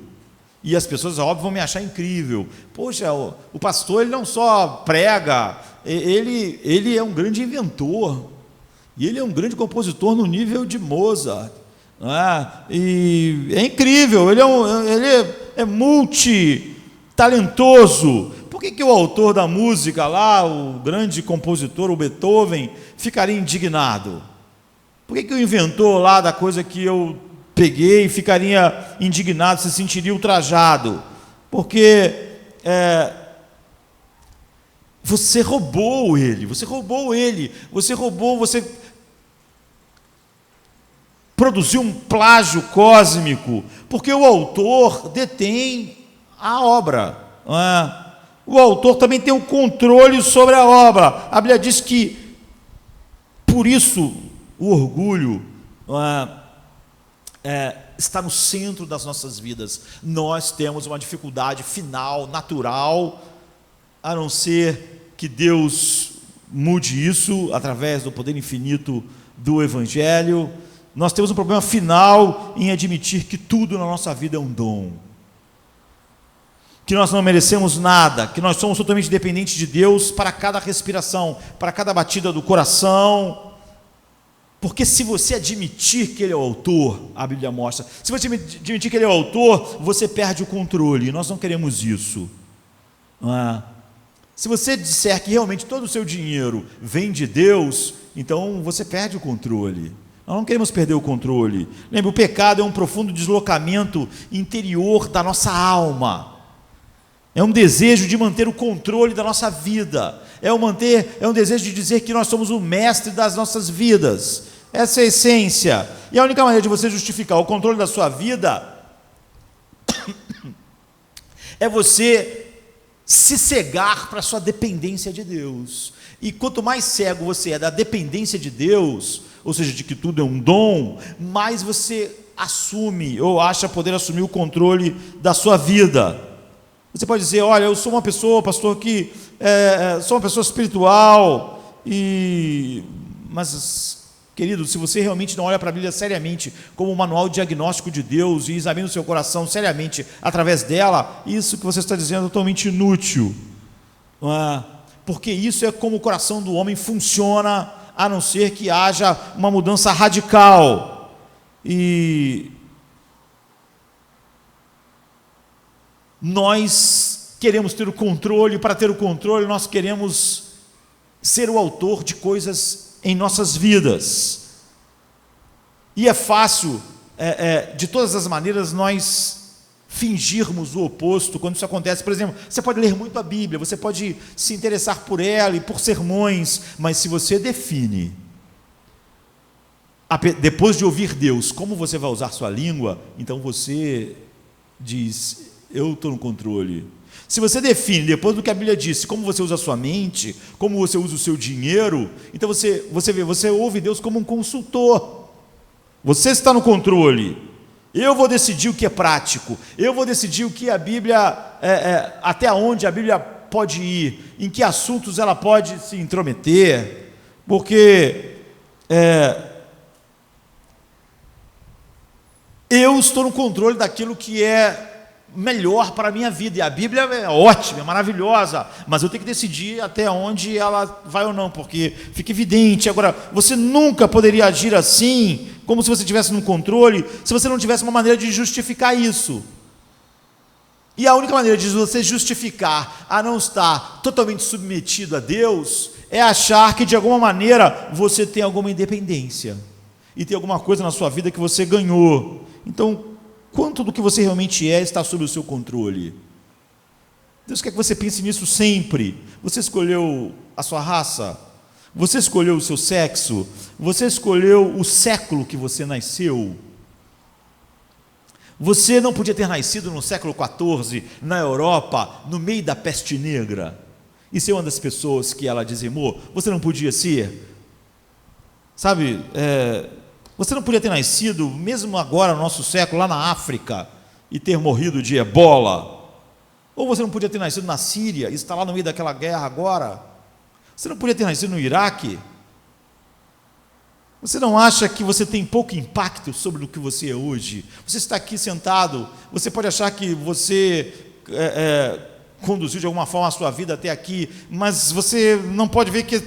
E as pessoas, óbvio, vão me achar incrível. Poxa, o pastor, ele não só prega, ele é um grande inventor, e ele é um grande compositor no nível de Mozart. Não é? E é incrível, ele é multitalentoso. Por que o autor da música lá, o grande compositor, o Beethoven, ficaria indignado? Por que o inventor lá da coisa que eu peguei ficaria indignado, se sentiria ultrajado? Porque você roubou ele, você produziu um plágio cósmico, porque o autor detém a obra, não é? O autor também tem um controle sobre a obra. A Bíblia diz que, por isso, o orgulho está no centro das nossas vidas. Nós temos uma dificuldade final, natural, a não ser que Deus mude isso através do poder infinito do Evangelho. Nós temos um problema final em admitir que tudo na nossa vida é um dom, que nós não merecemos nada, que nós somos totalmente dependentes de Deus para cada respiração, para cada batida do coração. Porque se você admitir que Ele é o autor, a Bíblia mostra, se você admitir que Ele é o autor, você perde o controle, e nós não queremos isso. Se você disser que realmente todo o seu dinheiro vem de Deus, então você perde o controle. Nós não queremos perder o controle. Lembre, o pecado é um profundo deslocamento interior da nossa alma. É um desejo de manter o controle da nossa vida. É um desejo de dizer que nós somos o mestre das nossas vidas. Essa é a essência. E a única maneira de você justificar o controle da sua vida é você se cegar para a sua dependência de Deus. E quanto mais cego você é da dependência de Deus, ou seja, de que tudo é um dom, mais você assume ou acha poder assumir o controle da sua vida. Você pode dizer, olha, eu sou uma pessoa, pastor, que sou uma pessoa espiritual, mas, querido, se você realmente não olha para a Bíblia seriamente, como um manual diagnóstico de Deus, e examina o seu coração seriamente através dela, isso que você está dizendo é totalmente inútil. Porque isso é como o coração do homem funciona, a não ser que haja uma mudança radical. E nós queremos ter o controle. Para ter o controle, nós queremos ser o autor de coisas em nossas vidas. E é fácil, de todas as maneiras, nós fingirmos o oposto quando isso acontece. Por exemplo, você pode ler muito a Bíblia, você pode se interessar por ela e por sermões, mas se você define, depois de ouvir Deus, como você vai usar sua língua, então você diz, eu estou no controle. Se você define, depois do que a Bíblia disse, como você usa a sua mente, como você usa o seu dinheiro, então você ouve Deus como um consultor. Você está no controle. Eu vou decidir o que é prático. Eu vou decidir o que a Bíblia, até onde a Bíblia pode ir, em que assuntos ela pode se intrometer, porque eu estou no controle daquilo que é melhor para a minha vida, e a Bíblia é ótima, é maravilhosa, mas eu tenho que decidir até onde ela vai ou não, porque fica evidente. Agora, você nunca poderia agir assim, como se você estivesse no controle, se você não tivesse uma maneira de justificar isso. E a única maneira de você justificar a não estar totalmente submetido a Deus é achar que de alguma maneira você tem alguma independência e tem alguma coisa na sua vida que você ganhou. Então, quanto do que você realmente é está sob o seu controle? Deus quer que você pense nisso sempre. Você escolheu a sua raça? Você escolheu o seu sexo? Você escolheu o século que você nasceu? Você não podia ter nascido no século XIV, na Europa, no meio da peste negra, e ser uma das pessoas que ela dizimou? Você não podia ser? Sabe, você não podia ter nascido, mesmo agora no nosso século, lá na África, e ter morrido de ebola. Ou você não podia ter nascido na Síria, e está lá no meio daquela guerra agora. Você não podia ter nascido no Iraque. Você não acha que você tem pouco impacto sobre o que você é hoje? Você está aqui sentado, você pode achar que você conduziu de alguma forma a sua vida até aqui, mas você não pode ver que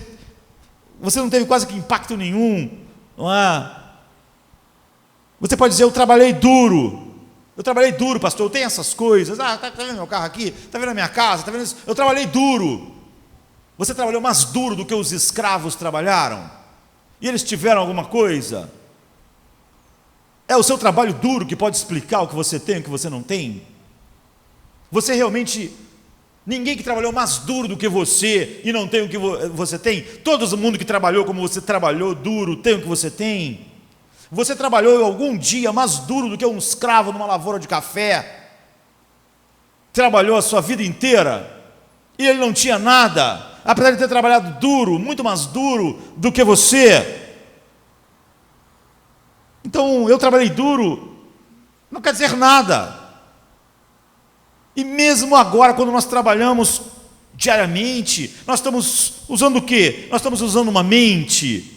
você não teve quase que impacto nenhum, não é? Você pode dizer: eu trabalhei duro, pastor, eu tenho essas coisas, está vendo meu carro aqui, está vendo a minha casa, está vendo isso? Eu trabalhei duro. Você trabalhou mais duro do que os escravos trabalharam? E eles tiveram alguma coisa? É o seu trabalho duro que pode explicar o que você tem e o que você não tem? Você realmente, ninguém que trabalhou mais duro do que você e não tem o que você tem? Todo mundo que trabalhou como você trabalhou duro tem o que você tem? Você trabalhou algum dia mais duro do que um escravo numa lavoura de café? Trabalhou a sua vida inteira e ele não tinha nada, apesar de ter trabalhado duro, muito mais duro do que você. Então, eu trabalhei duro não quer dizer nada. E mesmo agora, quando nós trabalhamos diariamente, nós estamos usando o quê? Nós estamos usando uma mente.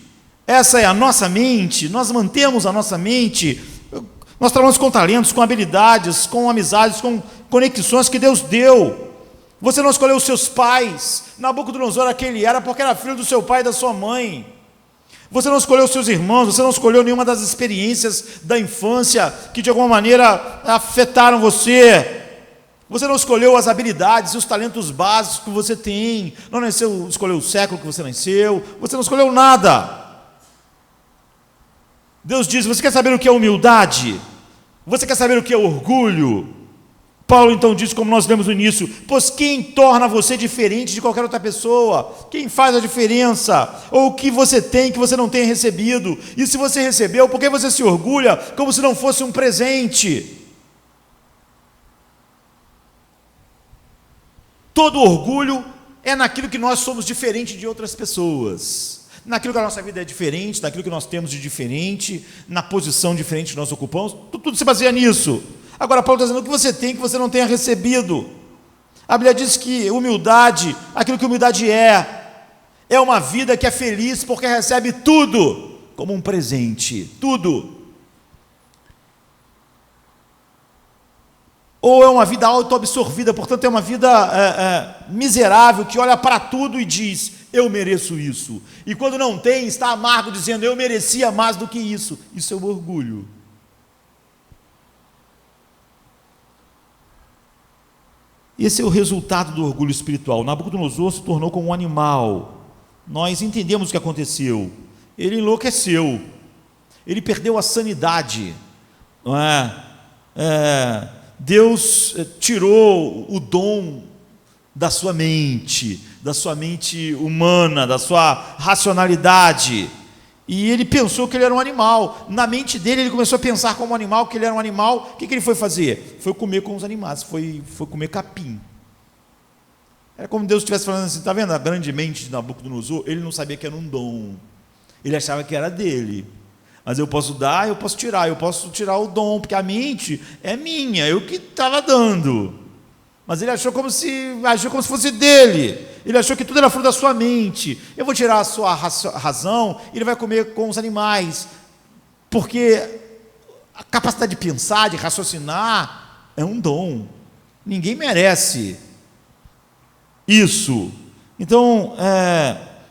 Essa é a nossa mente, nós mantemos a nossa mente, nós trabalhamos com talentos, com habilidades, com amizades, com conexões que Deus deu. Você não escolheu os seus pais. Nabucodonosor, aquele era porque era filho do seu pai e da sua mãe. Você não escolheu os seus irmãos, você não escolheu nenhuma das experiências da infância que de alguma maneira afetaram você. Você não escolheu as habilidades e os talentos básicos que você tem, não escolheu o século que você nasceu, você não escolheu nada. Deus diz: você quer saber o que é humildade? Você quer saber o que é orgulho? Paulo então diz, como nós lemos no início: pois quem torna você diferente de qualquer outra pessoa? Quem faz a diferença? Ou o que você tem que você não tenha recebido? E se você recebeu, por que você se orgulha como se não fosse um presente? Todo orgulho é naquilo que nós somos diferente de outras pessoas, naquilo que a nossa vida é diferente, naquilo que nós temos de diferente, na posição diferente que nós ocupamos, tudo se baseia nisso. Agora, Paulo está dizendo: o que você tem que você não tenha recebido? A Bíblia diz que humildade, aquilo que humildade é uma vida que é feliz porque recebe tudo como um presente, tudo. Ou é uma vida autoabsorvida, portanto é uma vida miserável, que olha para tudo e diz: eu mereço isso. E quando não tem, está amargo, dizendo: eu merecia mais do que isso. Isso é o orgulho. Esse é o resultado do orgulho espiritual. Nabucodonosor se tornou como um animal. Nós entendemos o que aconteceu. Ele enlouqueceu. Ele perdeu a sanidade. Não é? Deus tirou o dom da sua mente humana, da sua racionalidade, e ele pensou que ele era um animal. Na mente dele, ele começou a pensar como um animal, que ele era um animal. O que ele foi fazer? Foi comer com os animais, foi comer capim. Era como Deus estivesse falando assim, está vendo a grande mente de Nabucodonosor? Ele não sabia que era um dom, ele achava que era dele. Mas eu posso dar, eu posso tirar o dom, porque a mente é minha, eu que estava dando. Mas ele agiu como se fosse dele. Ele achou que tudo era fruto da sua mente. Eu vou tirar a sua razão, e ele vai comer com os animais. Porque a capacidade de pensar, de raciocinar, é um dom. Ninguém merece isso. Então,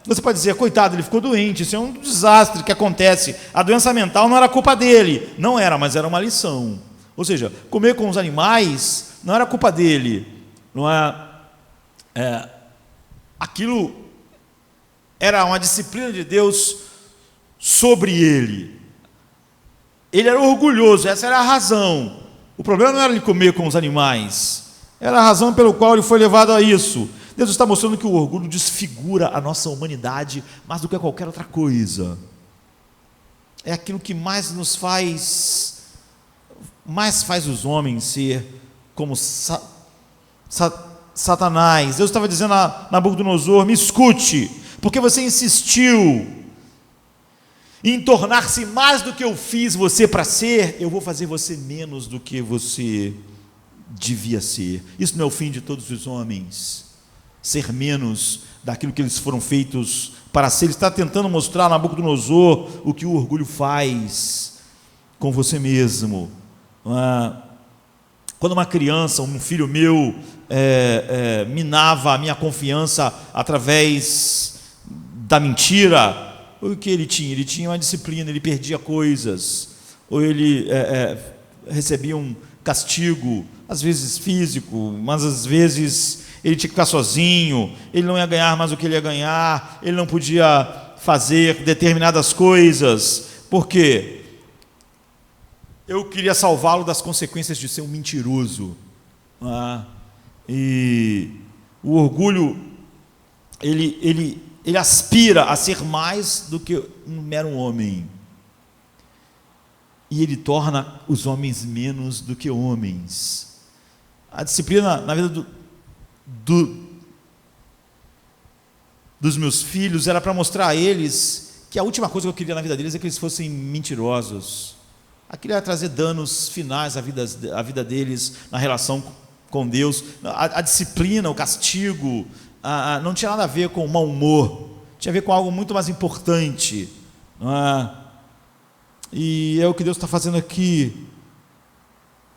você pode dizer, coitado, ele ficou doente, isso é um desastre que acontece. A doença mental não era culpa dele. Não era, mas era uma lição. Ou seja, comer com os animais não era culpa dele. Não aquilo era uma disciplina de Deus sobre ele. Ele era orgulhoso, essa era a razão. O problema não era ele comer com os animais, era a razão pelo qual ele foi levado a isso. Deus está mostrando que o orgulho desfigura a nossa humanidade mais do que qualquer outra coisa. É aquilo que mais faz os homens ser como Satanás. Deus estava dizendo a Nabucodonosor, me escute, porque você insistiu em tornar-se mais do que eu fiz você para ser, eu vou fazer você menos do que você devia ser. Isso não é o fim de todos os homens, ser menos daquilo que eles foram feitos para ser. Ele está tentando mostrar a Nabucodonosor o que o orgulho faz com você mesmo. Quando uma criança, um filho meu, minava a minha confiança através da mentira, o que ele tinha? Ele tinha uma disciplina, ele perdia coisas, ou ele recebia um castigo, às vezes físico, mas às vezes ele tinha que ficar sozinho, ele não ia ganhar mais o que ele ia ganhar, ele não podia fazer determinadas coisas. Por quê? Eu queria salvá-lo das consequências de ser um mentiroso. E o orgulho, ele aspira a ser mais do que um mero homem. E ele torna os homens menos do que homens. A disciplina na vida dos meus filhos era para mostrar a eles que a última coisa que eu queria na vida deles é que eles fossem mentirosos. Aquilo ia trazer danos finais à vida deles, na relação com Deus. A disciplina, o castigo, não tinha nada a ver com o mau humor, tinha a ver com algo muito mais importante. E é o que Deus está fazendo aqui.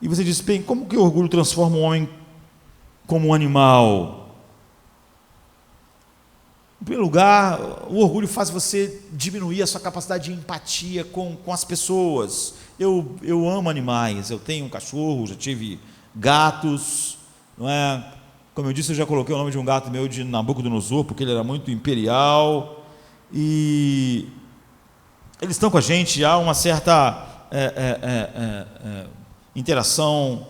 E você diz, bem, como que o orgulho transforma um homem como um animal? Em primeiro lugar, o orgulho faz você diminuir a sua capacidade de empatia com as pessoas. Eu amo animais, eu tenho um cachorro, já tive gatos, não é? Como eu disse, eu já coloquei o nome de um gato meu de Nabucodonosor, porque ele era muito imperial, e eles estão com a gente, há uma certa interação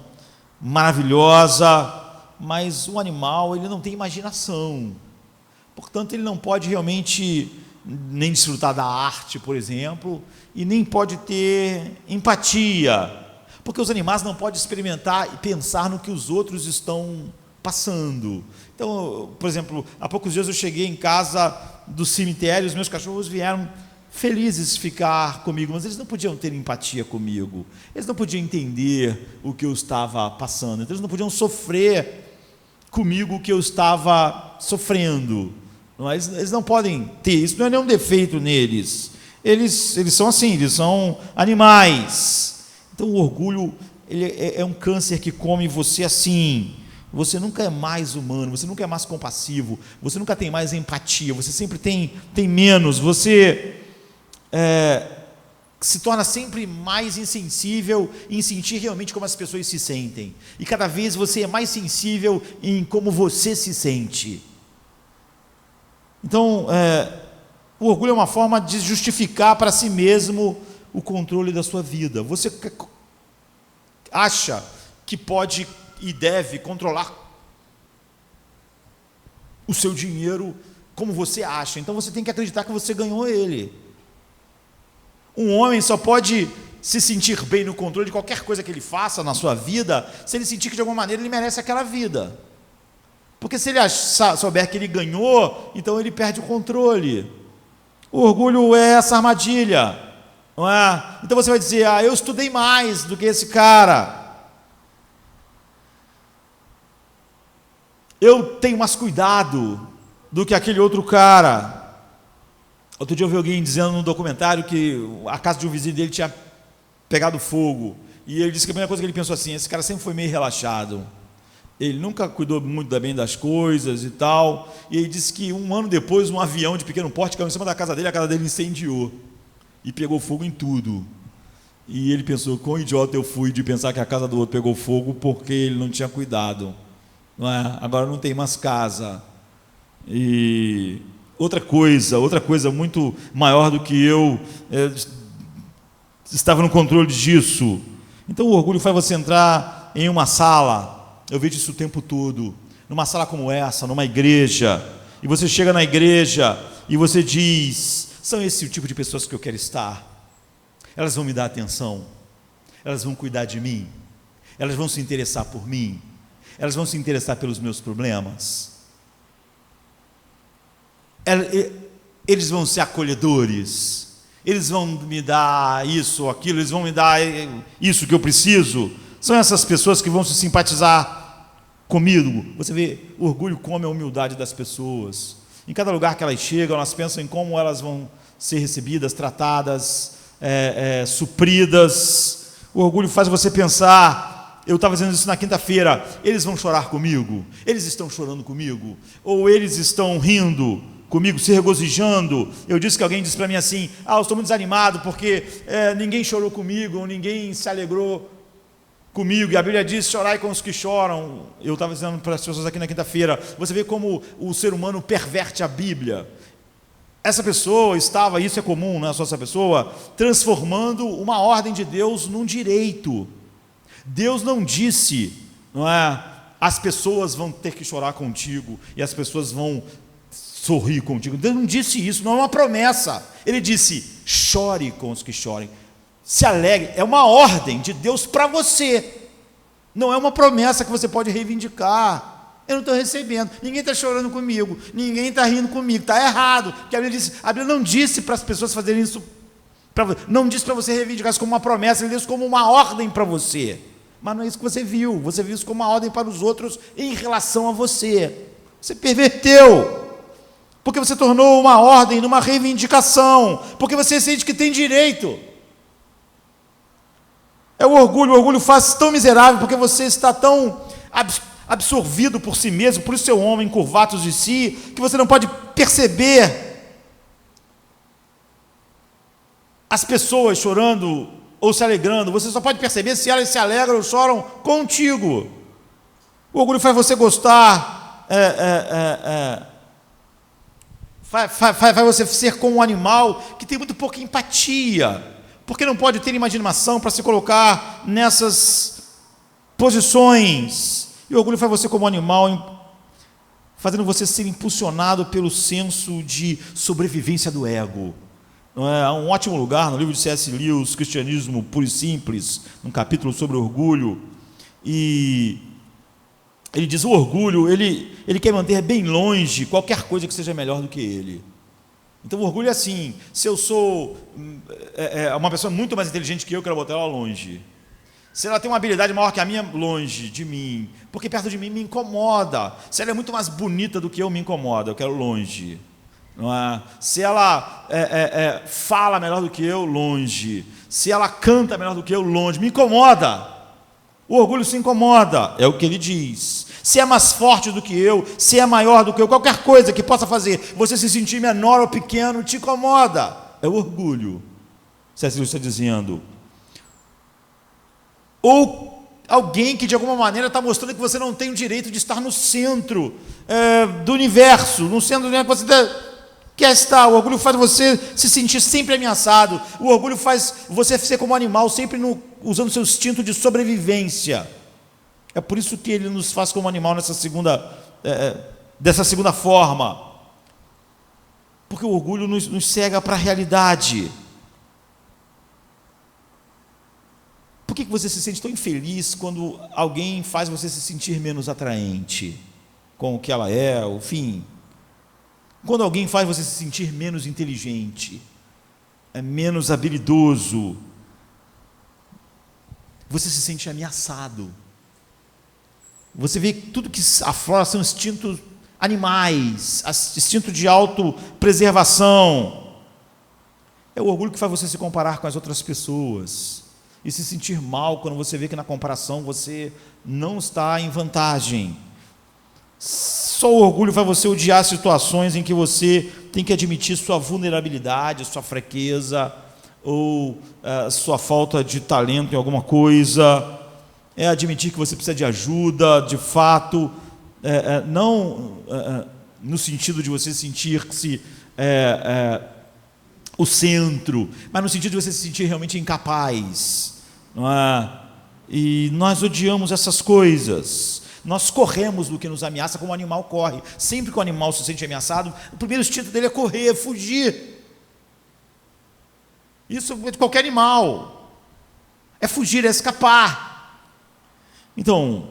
maravilhosa, mas o animal, ele não tem imaginação, portanto ele não pode realmente nem desfrutar da arte, por exemplo, e nem pode ter empatia, porque os animais não podem experimentar e pensar no que os outros estão passando. Então, por exemplo, há poucos dias eu cheguei em casa do cemitério, os meus cachorros vieram felizes ficar comigo, mas eles não podiam ter empatia comigo, eles não podiam entender o que eu estava passando, então eles não podiam sofrer comigo o que eu estava sofrendo. Eles não podem ter, isso não é nenhum defeito neles, eles são assim, eles são animais. Então o orgulho, ele é um câncer que come você assim. Você nunca é mais humano, você nunca é mais compassivo, você nunca tem mais empatia, você sempre tem menos, você se torna sempre mais insensível em sentir realmente como as pessoas se sentem, e cada vez você é mais sensível em como você se sente. Então, o orgulho é uma forma de justificar para si mesmo o controle da sua vida. Você acha que pode e deve controlar o seu dinheiro como você acha, então você tem que acreditar que você ganhou ele. Um homem só pode se sentir bem no controle de qualquer coisa que ele faça na sua vida se ele sentir que de alguma maneira ele merece aquela vida. Porque se ele souber que ele ganhou, então ele perde o controle. O orgulho é essa armadilha, não é? Então você vai dizer, eu estudei mais do que esse cara. Eu tenho mais cuidado do que aquele outro cara. Outro dia eu vi alguém dizendo num documentário que a casa de um vizinho dele tinha pegado fogo. E ele disse que a primeira coisa que ele pensou assim, esse cara sempre foi meio relaxado. Ele nunca cuidou muito bem das coisas e tal. E ele disse que um ano depois, um avião de pequeno porte caiu em cima da casa dele, a casa dele incendiou. E pegou fogo em tudo. E ele pensou, quão idiota eu fui de pensar que a casa do outro pegou fogo porque ele não tinha cuidado. Não é? Agora não tem mais casa. E outra coisa muito maior do que eu estava no controle disso. Então o orgulho faz você entrar em uma sala. Eu vejo isso o tempo todo, numa sala como essa, numa igreja, e você chega na igreja e você diz, são esse o tipo de pessoas que eu quero estar? Elas vão me dar atenção, elas vão cuidar de mim, elas vão se interessar por mim, elas vão se interessar pelos meus problemas, eles vão ser acolhedores, eles vão me dar isso ou aquilo, eles vão me dar isso que eu preciso. São essas pessoas que vão se simpatizar comigo. Você vê, o orgulho come a humildade das pessoas. Em cada lugar que elas chegam, elas pensam em como elas vão ser recebidas, tratadas, supridas. O orgulho faz você pensar, eu estava dizendo isso na quinta-feira, eles vão chorar comigo? Eles estão chorando comigo? Ou eles estão rindo comigo, se regozijando? Eu disse que alguém disse para mim assim, eu estou muito desanimado porque ninguém chorou comigo, ou ninguém se alegrou comigo, e a Bíblia diz, chorai com os que choram. Eu estava dizendo para as pessoas aqui na quinta-feira, você vê como o ser humano perverte a Bíblia. Essa pessoa estava, isso é comum, não é só essa pessoa, transformando uma ordem de Deus num direito. Deus não disse, não é, as pessoas vão ter que chorar contigo, e as pessoas vão sorrir contigo. Deus não disse isso, não é uma promessa. Ele disse, chore com os que chorem. Se alegre, é uma ordem de Deus para você, não é uma promessa que você pode reivindicar. Eu não estou recebendo, ninguém está chorando comigo, ninguém está rindo comigo, está errado, porque a Bíblia não disse para as pessoas fazerem isso, não disse para você reivindicar isso como uma promessa, ele disse como uma ordem para você, mas não é isso que você viu isso como uma ordem para os outros em relação a você. Você perverteu, porque você tornou uma ordem numa reivindicação, porque você sente que tem direito. É o orgulho faz tão miserável, porque você está tão absorvido por si mesmo, por seu homem, curvados de si, que você não pode perceber as pessoas chorando ou se alegrando. Você só pode perceber se elas se alegram ou choram contigo. O orgulho faz você gostar, faz você ser como um animal que tem muito pouca empatia, porque não pode ter imaginação para se colocar nessas posições. E o orgulho faz você como animal, fazendo você ser impulsionado pelo senso de sobrevivência do ego. Não é? Há um ótimo lugar no livro de C.S. Lewis, Cristianismo Puro e Simples, num capítulo sobre orgulho, e ele diz, o orgulho, ele quer manter bem longe qualquer coisa que seja melhor do que ele. Então o orgulho é assim, se eu sou uma pessoa muito mais inteligente que eu quero botar ela longe. Se ela tem uma habilidade maior que a minha, longe de mim, porque perto de mim me incomoda. Se ela é muito mais bonita do que eu, me incomoda, eu quero longe. Não é? Se ela fala melhor do que eu, longe. Se ela canta melhor do que eu, longe, me incomoda. O orgulho se incomoda, é o que ele diz. Se é mais forte do que eu, se é maior do que eu, qualquer coisa que possa fazer você se sentir menor ou pequeno, te incomoda. É o orgulho. C.S. Lewis está dizendo. Ou alguém que de alguma maneira está mostrando que você não tem o direito de estar no centro do universo, no centro do universo que você quer estar. O orgulho faz você se sentir sempre ameaçado. O orgulho faz você ser como um animal, sempre usando seu instinto de sobrevivência. É por isso que ele nos faz como animal dessa segunda forma. Porque o orgulho nos cega para a realidade. Por que você se sente tão infeliz quando alguém faz você se sentir menos atraente? com o que ela é, enfim. Quando alguém faz você se sentir menos inteligente, menos habilidoso, você se sente ameaçado. Você vê que tudo que aflora são instintos animais, instinto de autopreservação. É o orgulho que faz você se comparar com as outras pessoas e se sentir mal quando você vê que na comparação você não está em vantagem. Só o orgulho faz você odiar situações em que você tem que admitir sua vulnerabilidade, sua fraqueza, ou sua falta de talento em alguma coisa. É admitir que você precisa de ajuda, de fato, não no sentido de você sentir-se o centro, mas no sentido de você se sentir realmente incapaz, não é? E nós odiamos essas coisas. Nós corremos do que nos ameaça como o animal corre. Sempre que o animal se sente ameaçado, o primeiro instinto dele é correr, é fugir. Isso é de qualquer animal. É fugir, é escapar. Então,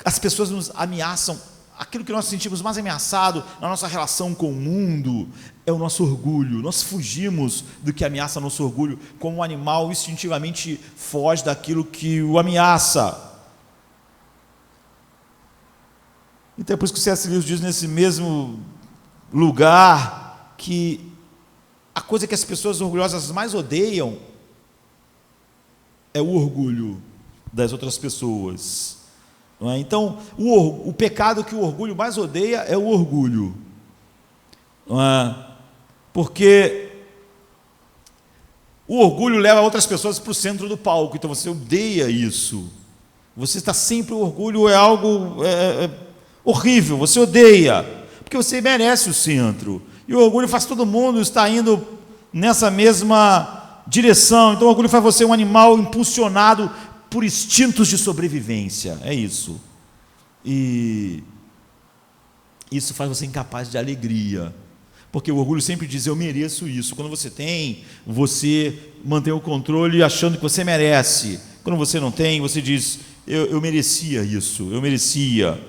as pessoas nos ameaçam. Aquilo que nós sentimos mais ameaçado na nossa relação com o mundo é o nosso orgulho. Nós fugimos do que ameaça nosso orgulho, como um animal instintivamente foge daquilo que o ameaça. Então é por isso que o C.S. Lewis diz nesse mesmo lugar que a coisa que as pessoas orgulhosas mais odeiam é o orgulho das outras pessoas. Não é? Então, o pecado que o orgulho mais odeia é o orgulho. Não é? Porque o orgulho leva outras pessoas para o centro do palco, então você odeia isso. Você está sempre, o orgulho é algo horrível, você odeia, porque você merece o centro. E o orgulho faz todo mundo estar indo nessa mesma direção. Então o orgulho faz você um animal impulsionado por instintos de sobrevivência, é isso. E isso faz você incapaz de alegria, porque o orgulho sempre diz, eu mereço isso. Quando você tem, você mantém o controle achando que você merece. Quando você não tem, você diz, eu merecia isso, eu merecia.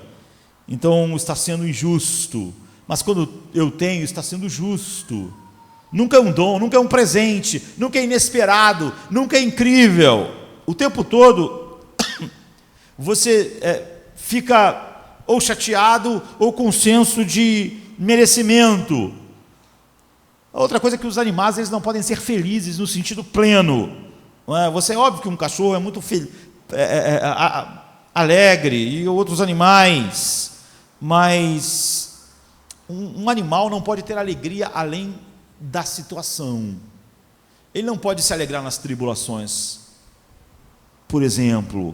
Então está sendo injusto, mas quando eu tenho, está sendo justo. Nunca é um dom, nunca é um presente, nunca é inesperado, nunca é incrível. O tempo todo você fica ou chateado ou com senso de merecimento. Outra coisa é que os animais, eles não podem ser felizes no sentido pleno. Não é? Você é óbvio que um cachorro é muito alegre, e outros animais, mas um animal não pode ter alegria além da situação. Ele não pode se alegrar nas tribulações. Por exemplo,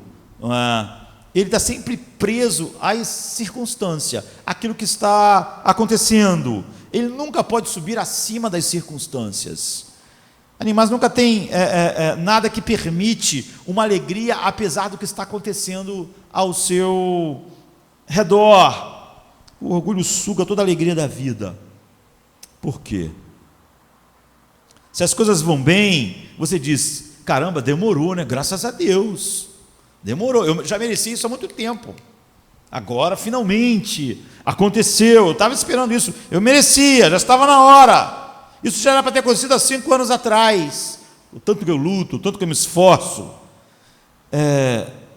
ele está sempre preso à circunstância, àquilo que está acontecendo. Ele nunca pode subir acima das circunstâncias. Animais nunca têm nada que permite uma alegria apesar do que está acontecendo ao seu redor. O orgulho suga toda a alegria da vida. Por quê? Se as coisas vão bem, você diz, caramba, demorou, né? Graças a Deus. Demorou, eu já mereci isso há muito tempo. Agora, finalmente, aconteceu. Eu estava esperando isso, eu merecia, já estava na hora. Isso já era para ter acontecido há 5 anos atrás. O tanto que eu luto, o tanto que eu me esforço.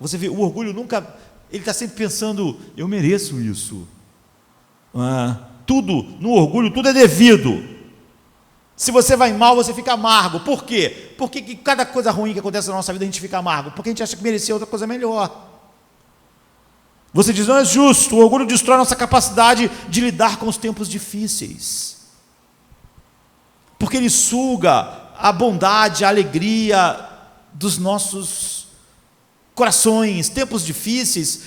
Você vê, o orgulho nunca, ele está sempre pensando, eu mereço isso. Tudo, no orgulho, tudo é devido. Se você vai mal, você fica amargo. Por quê? Porque que cada coisa ruim que acontece na nossa vida a gente fica amargo? Porque a gente acha que merecia outra coisa melhor. Você diz, não é justo. O orgulho destrói a nossa capacidade de lidar com os tempos difíceis. Porque ele suga a bondade, a alegria dos nossos corações. Tempos difíceis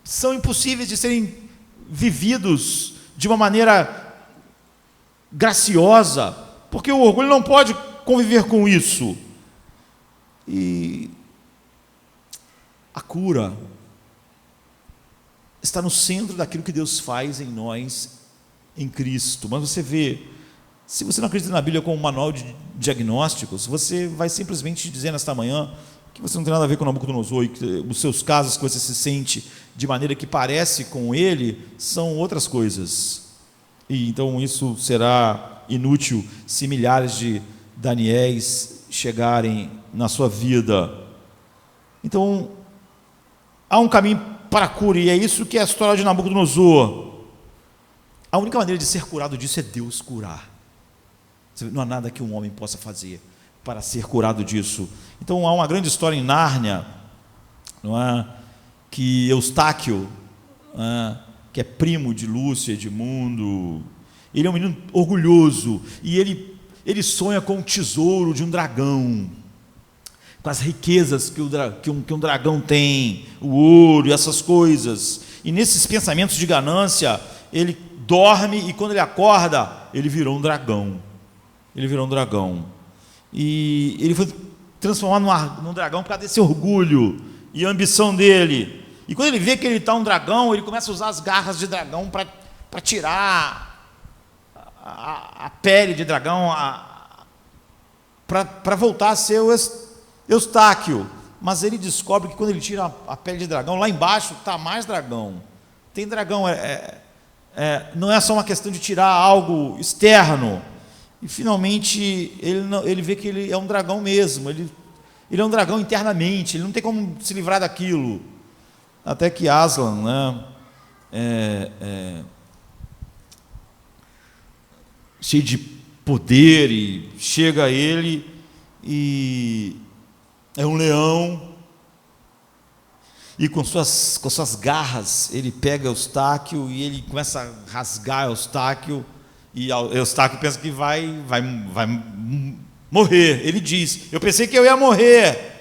são impossíveis de serem vividos de uma maneira graciosa, porque o orgulho não pode conviver com isso. E a cura está no centro daquilo que Deus faz em nós, em Cristo. Mas você vê, se você não acredita na Bíblia como um manual de diagnósticos, você vai simplesmente dizer nesta manhã, que você não tem nada a ver com Nabucodonosor, e que os seus casos que você se sente de maneira que parece com ele, são outras coisas. E então isso será inútil se milhares de Daniéis chegarem na sua vida. Então, há um caminho para a cura, e é isso que é a história de Nabucodonosor. A única maneira de ser curado disso é Deus curar. Não há nada que um homem possa fazer para ser curado disso. Então há uma grande história em Nárnia, não é? Que Eustáquio, que é primo de Lúcia, Edmundo, ele é um menino orgulhoso, e ele sonha com o tesouro de um dragão, com as riquezas que um dragão tem, o ouro e essas coisas. E nesses pensamentos de ganância, ele dorme, e quando ele acorda, ele virou um dragão. E ele foi transformado num dragão por causa desse orgulho e ambição dele. E quando ele vê que ele está um dragão, ele começa a usar as garras de dragão para tirar a pele de dragão, para voltar a ser o Eustáquio. Mas ele descobre que quando ele tira a pele de dragão, lá embaixo está mais dragão. Tem dragão, não é só uma questão de tirar algo externo. E finalmente ele vê que ele é um dragão mesmo, ele é um dragão internamente, ele não tem como se livrar daquilo. Até que Aslan, cheio de poder, e chega a ele, e é um leão, e com suas garras ele pega Eustáquio, e ele começa a rasgar Eustáquio, e Eustáquio pensa que vai morrer. Ele diz: eu pensei que eu ia morrer.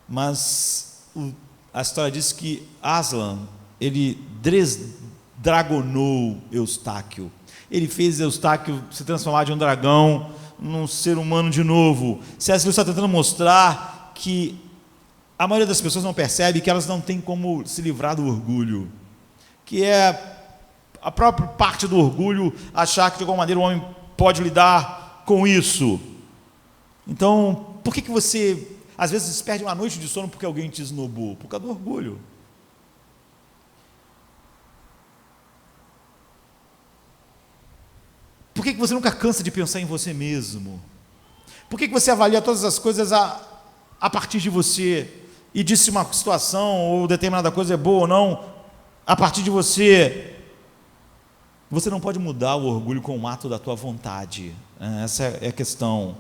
Mas a história diz que Aslan, ele desdragonou Eustáquio. Ele fez Eustáquio se transformar de um dragão num ser humano de novo. C.S. Lewis está tentando mostrar que a maioria das pessoas não percebe que elas não têm como se livrar do orgulho, que é a própria parte do orgulho, achar que de alguma maneira o homem pode lidar com isso. Então, por que você às vezes perde uma noite de sono porque alguém te esnobou? Por causa do orgulho. Por que você nunca cansa de pensar em você mesmo? Por que você avalia todas as coisas a partir de você, e diz se uma situação ou determinada coisa é boa ou não a partir de você? Você não pode mudar o orgulho com um ato da tua vontade. Essa é a questão.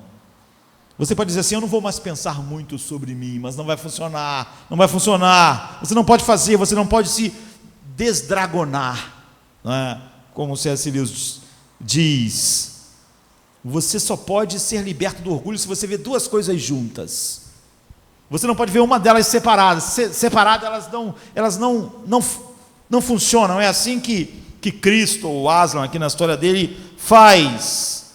Você pode dizer assim: eu não vou mais pensar muito sobre mim, mas não vai funcionar. Você não pode fazer, você não pode se desdragonar, não é? Como o C.S. Lewis diz. Você só pode ser liberto do orgulho se você vê duas coisas juntas. Você não pode ver uma delas separada. Separada, elas não funcionam. É assim que Cristo, ou Aslan, aqui na história dele, faz.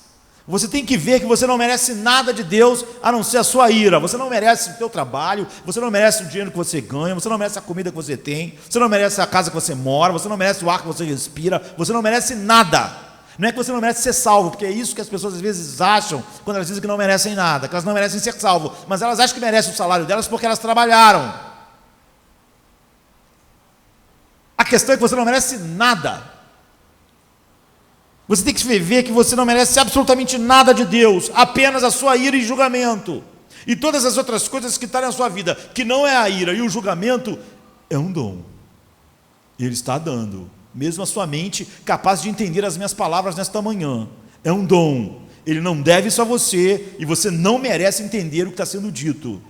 Você tem que ver que você não merece nada de Deus, a não ser a sua ira. Você não merece o teu trabalho, você não merece o dinheiro que você ganha, você não merece a comida que você tem, você não merece a casa que você mora, você não merece o ar que você respira, você não merece nada. Não é que você não merece ser salvo, porque é isso que as pessoas às vezes acham, quando elas dizem que não merecem nada, que elas não merecem ser salvas, mas elas acham que merecem o salário delas porque elas trabalharam. A questão é que você não merece nada. Você tem que ver que você não merece absolutamente nada de Deus, apenas a sua ira e julgamento. E todas as outras coisas que estão na sua vida, que não é a ira e o julgamento, é um dom. Ele está dando, mesmo a sua mente capaz de entender as minhas palavras nesta manhã. É um dom. Ele não deve isso a você, e você não merece entender o que está sendo dito.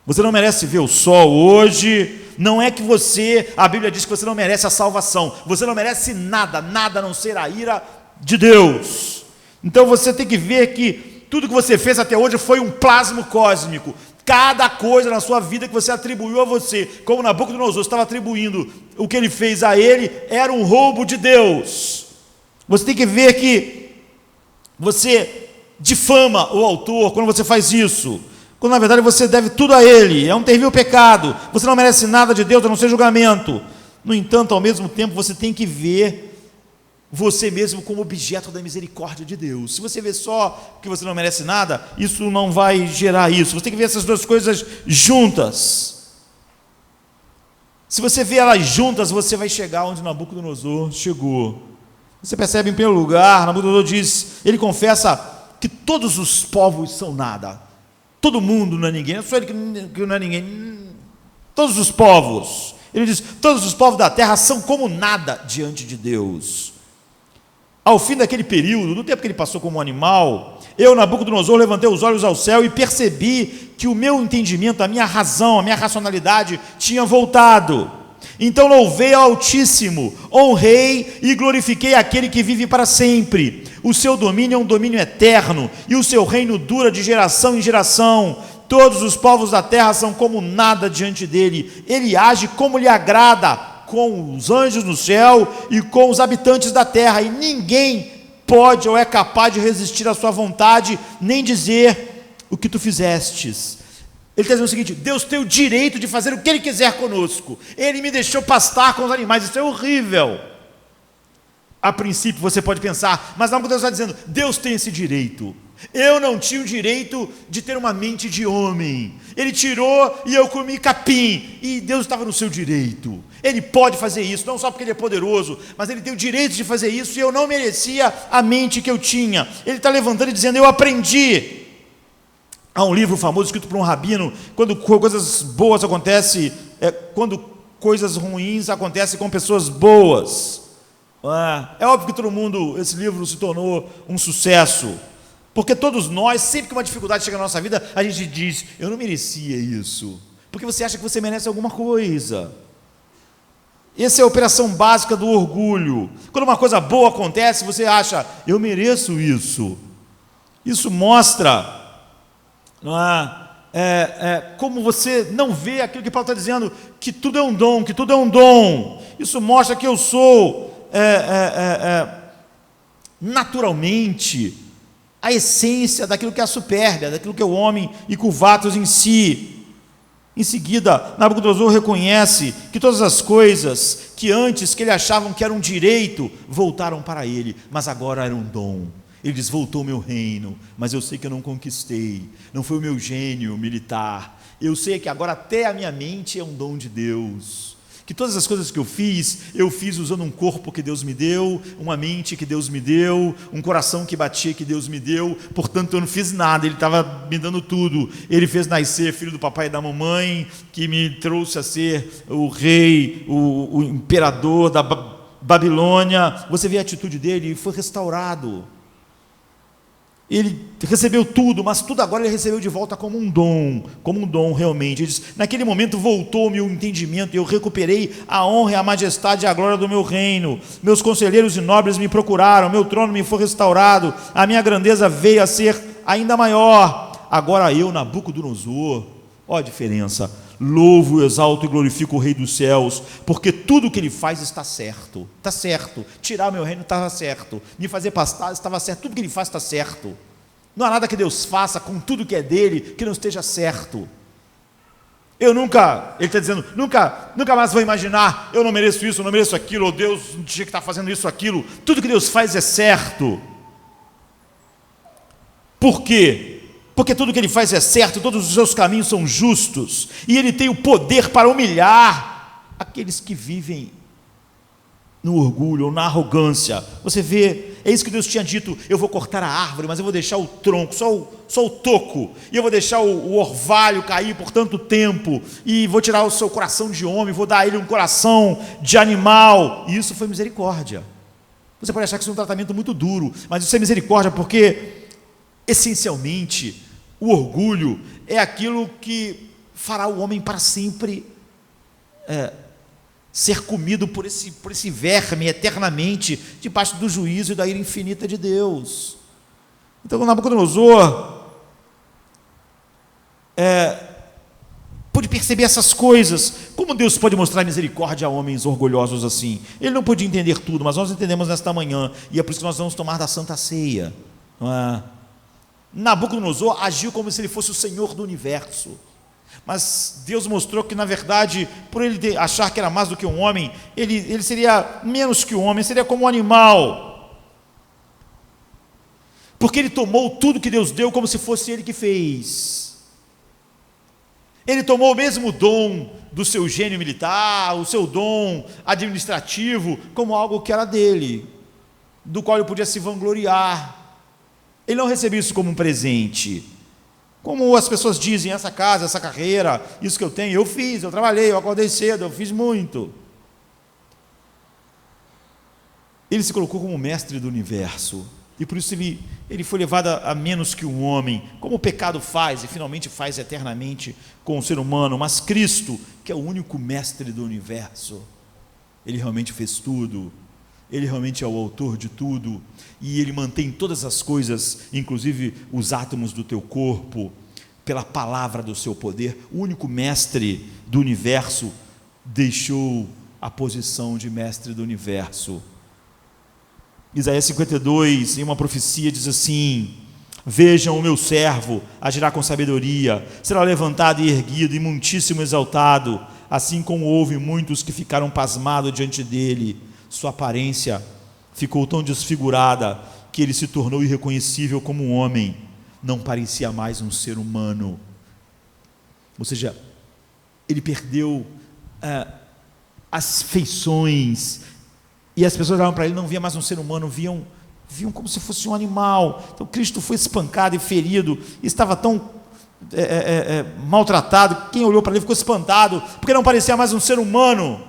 Você não merece ver o sol hoje. Não é que a Bíblia diz que você não merece a salvação, você não merece nada, nada a não ser a ira de Deus. Então você tem que ver que tudo que você fez até hoje foi um plasmo cósmico. Cada coisa na sua vida que você atribuiu a você, como Nabucodonosor estava atribuindo o que ele fez a ele, era um roubo de Deus. Você tem que ver que você difama o autor quando você faz isso, quando na verdade você deve tudo a ele. É um terrível pecado. Você não merece nada de Deus a não ser julgamento. No entanto, ao mesmo tempo, você tem que ver você mesmo como objeto da misericórdia de Deus. Se você vê só que você não merece nada, isso não vai gerar isso. Você tem que ver essas duas coisas juntas. Se você vê elas juntas, você vai chegar onde Nabucodonosor chegou. Você percebe, em primeiro lugar, Nabucodonosor diz, ele confessa que todos os povos são nada. Todo mundo não é ninguém, não é só ele que não é ninguém. Todos os povos. Ele diz, todos os povos da terra são como nada diante de Deus. Ao fim daquele período, do tempo que ele passou como animal, eu, Nabucodonosor, levantei os olhos ao céu e percebi que o meu entendimento, a minha razão, a minha racionalidade tinha voltado. Então louvei ao Altíssimo, honrei e glorifiquei aquele que vive para sempre. O seu domínio é um domínio eterno e o seu reino dura de geração em geração. Todos os povos da terra são como nada diante dele. Ele age como lhe agrada, com os anjos no céu e com os habitantes da terra, e ninguém pode ou é capaz de resistir à sua vontade, nem dizer o que tu fizestes. Ele está dizendo o seguinte: Deus tem o direito de fazer o que Ele quiser conosco. Ele me deixou pastar com os animais, isso é horrível. A princípio você pode pensar, mas não, Deus está dizendo, Deus tem esse direito. Eu não tinha o direito de ter uma mente de homem. Ele tirou e eu comi capim, e Deus estava no seu direito. Ele pode fazer isso, não só porque Ele é poderoso, mas Ele tem o direito de fazer isso, e eu não merecia a mente que eu tinha. Ele está levantando e dizendo, eu aprendi. Há um livro famoso escrito por um rabino, quando coisas boas acontecem, quando coisas ruins acontecem com pessoas boas. É óbvio que todo mundo, esse livro se tornou um sucesso, porque todos nós, sempre que uma dificuldade chega na nossa vida, a gente diz, eu não merecia isso, porque você acha que você merece alguma coisa. Essa é a operação básica do orgulho. Quando uma coisa boa acontece, você acha, eu mereço isso. Isso mostra, não como você não vê aquilo que Paulo está dizendo, que tudo é um dom, que tudo é um dom. Isso mostra que eu sou naturalmente a essência daquilo que é a supérbia, daquilo que é o homem e curvatus em si. Em seguida, Nabucodonosor reconhece que todas as coisas que antes que ele achavam que era um direito, voltaram para ele, mas agora era um dom. Ele diz, voltou o meu reino, mas eu sei que eu não conquistei, não foi o meu gênio militar, eu sei que agora até a minha mente é um dom de Deus, que todas as coisas que eu fiz usando um corpo que Deus me deu, uma mente que Deus me deu, um coração que batia que Deus me deu, portanto eu não fiz nada, Ele estava me dando tudo. Ele fez nascer filho do papai e da mamãe, que me trouxe a ser o rei, o imperador da Babilônia. Você vê a atitude dele, foi restaurado. Ele recebeu tudo, mas tudo agora ele recebeu de volta como um dom realmente. Ele diz, naquele momento voltou-me o entendimento, eu recuperei a honra, a majestade e a glória do meu reino. Meus conselheiros e nobres me procuraram, meu trono me foi restaurado, a minha grandeza veio a ser ainda maior. Agora eu, Nabucodonosor, ó a diferença, louvo, exalto e glorifico o Rei dos céus, porque tudo o que Ele faz está certo, tirar o meu reino estava certo, me fazer pastar estava certo, tudo que Ele faz está certo, não há nada que Deus faça com tudo que é dele, que não esteja certo. Eu nunca, ele está dizendo, nunca mais vou imaginar, eu não mereço isso, eu não mereço aquilo, ou Deus não tinha que estar fazendo isso, aquilo, tudo que Deus faz é certo. Por quê? Porque tudo que Ele faz é certo, todos os seus caminhos são justos, e Ele tem o poder para humilhar aqueles que vivem no orgulho ou na arrogância. Você vê, é isso que Deus tinha dito, eu vou cortar a árvore, mas eu vou deixar o tronco, só o toco, e eu vou deixar o orvalho cair por tanto tempo, e vou tirar o seu coração de homem, vou dar a ele um coração de animal, e isso foi misericórdia. Você pode achar que isso é um tratamento muito duro, mas isso é misericórdia, porque essencialmente o orgulho é aquilo que fará o homem para sempre ser comido por esse verme eternamente, debaixo do juízo e da ira infinita de Deus. Então Nabucodonosor pôde perceber essas coisas. Como Deus pode mostrar misericórdia a homens orgulhosos assim? Ele não podia entender tudo, mas nós entendemos nesta manhã, e é por isso que nós vamos tomar da Santa Ceia, não é? Nabucodonosor agiu como se ele fosse o Senhor do universo. Mas Deus mostrou que, na verdade, por ele achar que era mais do que um homem, ele seria menos que um homem, seria como um animal. Porque ele tomou tudo que Deus deu como se fosse ele que fez. Ele tomou o mesmo dom do seu gênio militar, o seu dom administrativo, como algo que era dele, do qual ele podia se vangloriar. Ele não recebeu isso como um presente. Como as pessoas dizem, essa casa, essa carreira, isso que eu tenho, eu fiz, eu trabalhei, eu acordei cedo, eu fiz muito. Ele se colocou como mestre do universo, e por isso ele foi levado a menos que um homem, como o pecado faz, e finalmente faz eternamente com o ser humano. Mas Cristo, que é o único mestre do universo, ele realmente fez tudo, ele realmente é o autor de tudo, e ele mantém todas as coisas, inclusive os átomos do teu corpo, pela palavra do seu poder. O único mestre do universo deixou a posição de mestre do universo. Isaías 52, em uma profecia, diz assim: vejam, o meu servo agirá com sabedoria, será levantado e erguido, e muitíssimo exaltado, assim como houve muitos que ficaram pasmados diante dele. Sua aparência ficou tão desfigurada que ele se tornou irreconhecível como um homem, não parecia mais um ser humano. Ou seja, ele perdeu as feições, e as pessoas olhavam para ele, não via mais um ser humano, viam como se fosse um animal. Então Cristo foi espancado e ferido, e estava tão maltratado, quem olhou para ele ficou espantado, porque não parecia mais um ser humano.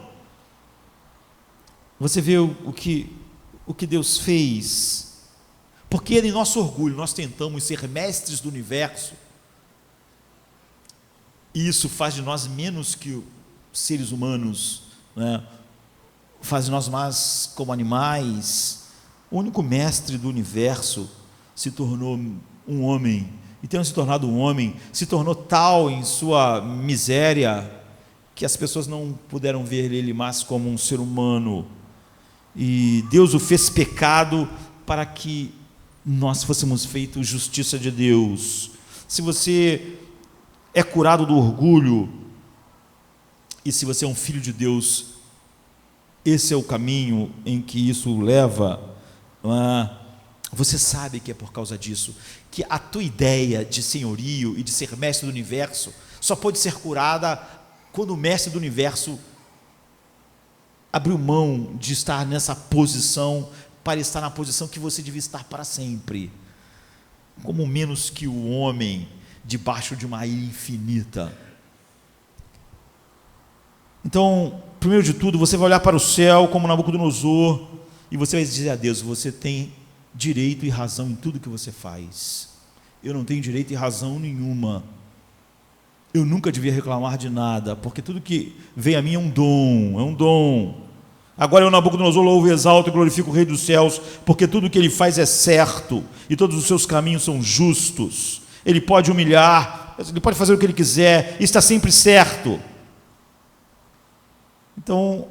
Você vê o que Deus fez, porque em nosso orgulho nós tentamos ser mestres do universo, e isso faz de nós menos que seres humanos, né? Faz de nós mais como animais. O único mestre do universo se tornou um homem, e tendo se tornado um homem, se tornou tal em sua miséria, que as pessoas não puderam ver ele mais como um ser humano, e Deus o fez pecado para que nós fôssemos feitos justiça de Deus. Se você é curado do orgulho, e se você é um filho de Deus, esse é o caminho em que isso leva. Você sabe que é por causa disso, que a tua ideia de senhorio e de ser mestre do universo só pode ser curada quando o mestre do universo abriu mão de estar nessa posição para estar na posição que você devia estar para sempre, como menos que o homem debaixo de uma ilha infinita. Então, primeiro de tudo, você vai olhar para o céu como Nabucodonosor, e você vai dizer a Deus: você tem direito e razão em tudo que você faz. Eu não tenho direito e razão nenhuma. Eu nunca devia reclamar de nada, porque tudo que vem a mim é um dom. Agora eu, Nabucodonosor, louvo, exalto e glorifico o Rei dos céus, porque tudo que ele faz é certo, e todos os seus caminhos são justos. Ele pode humilhar, ele pode fazer o que ele quiser, e está sempre certo. Então,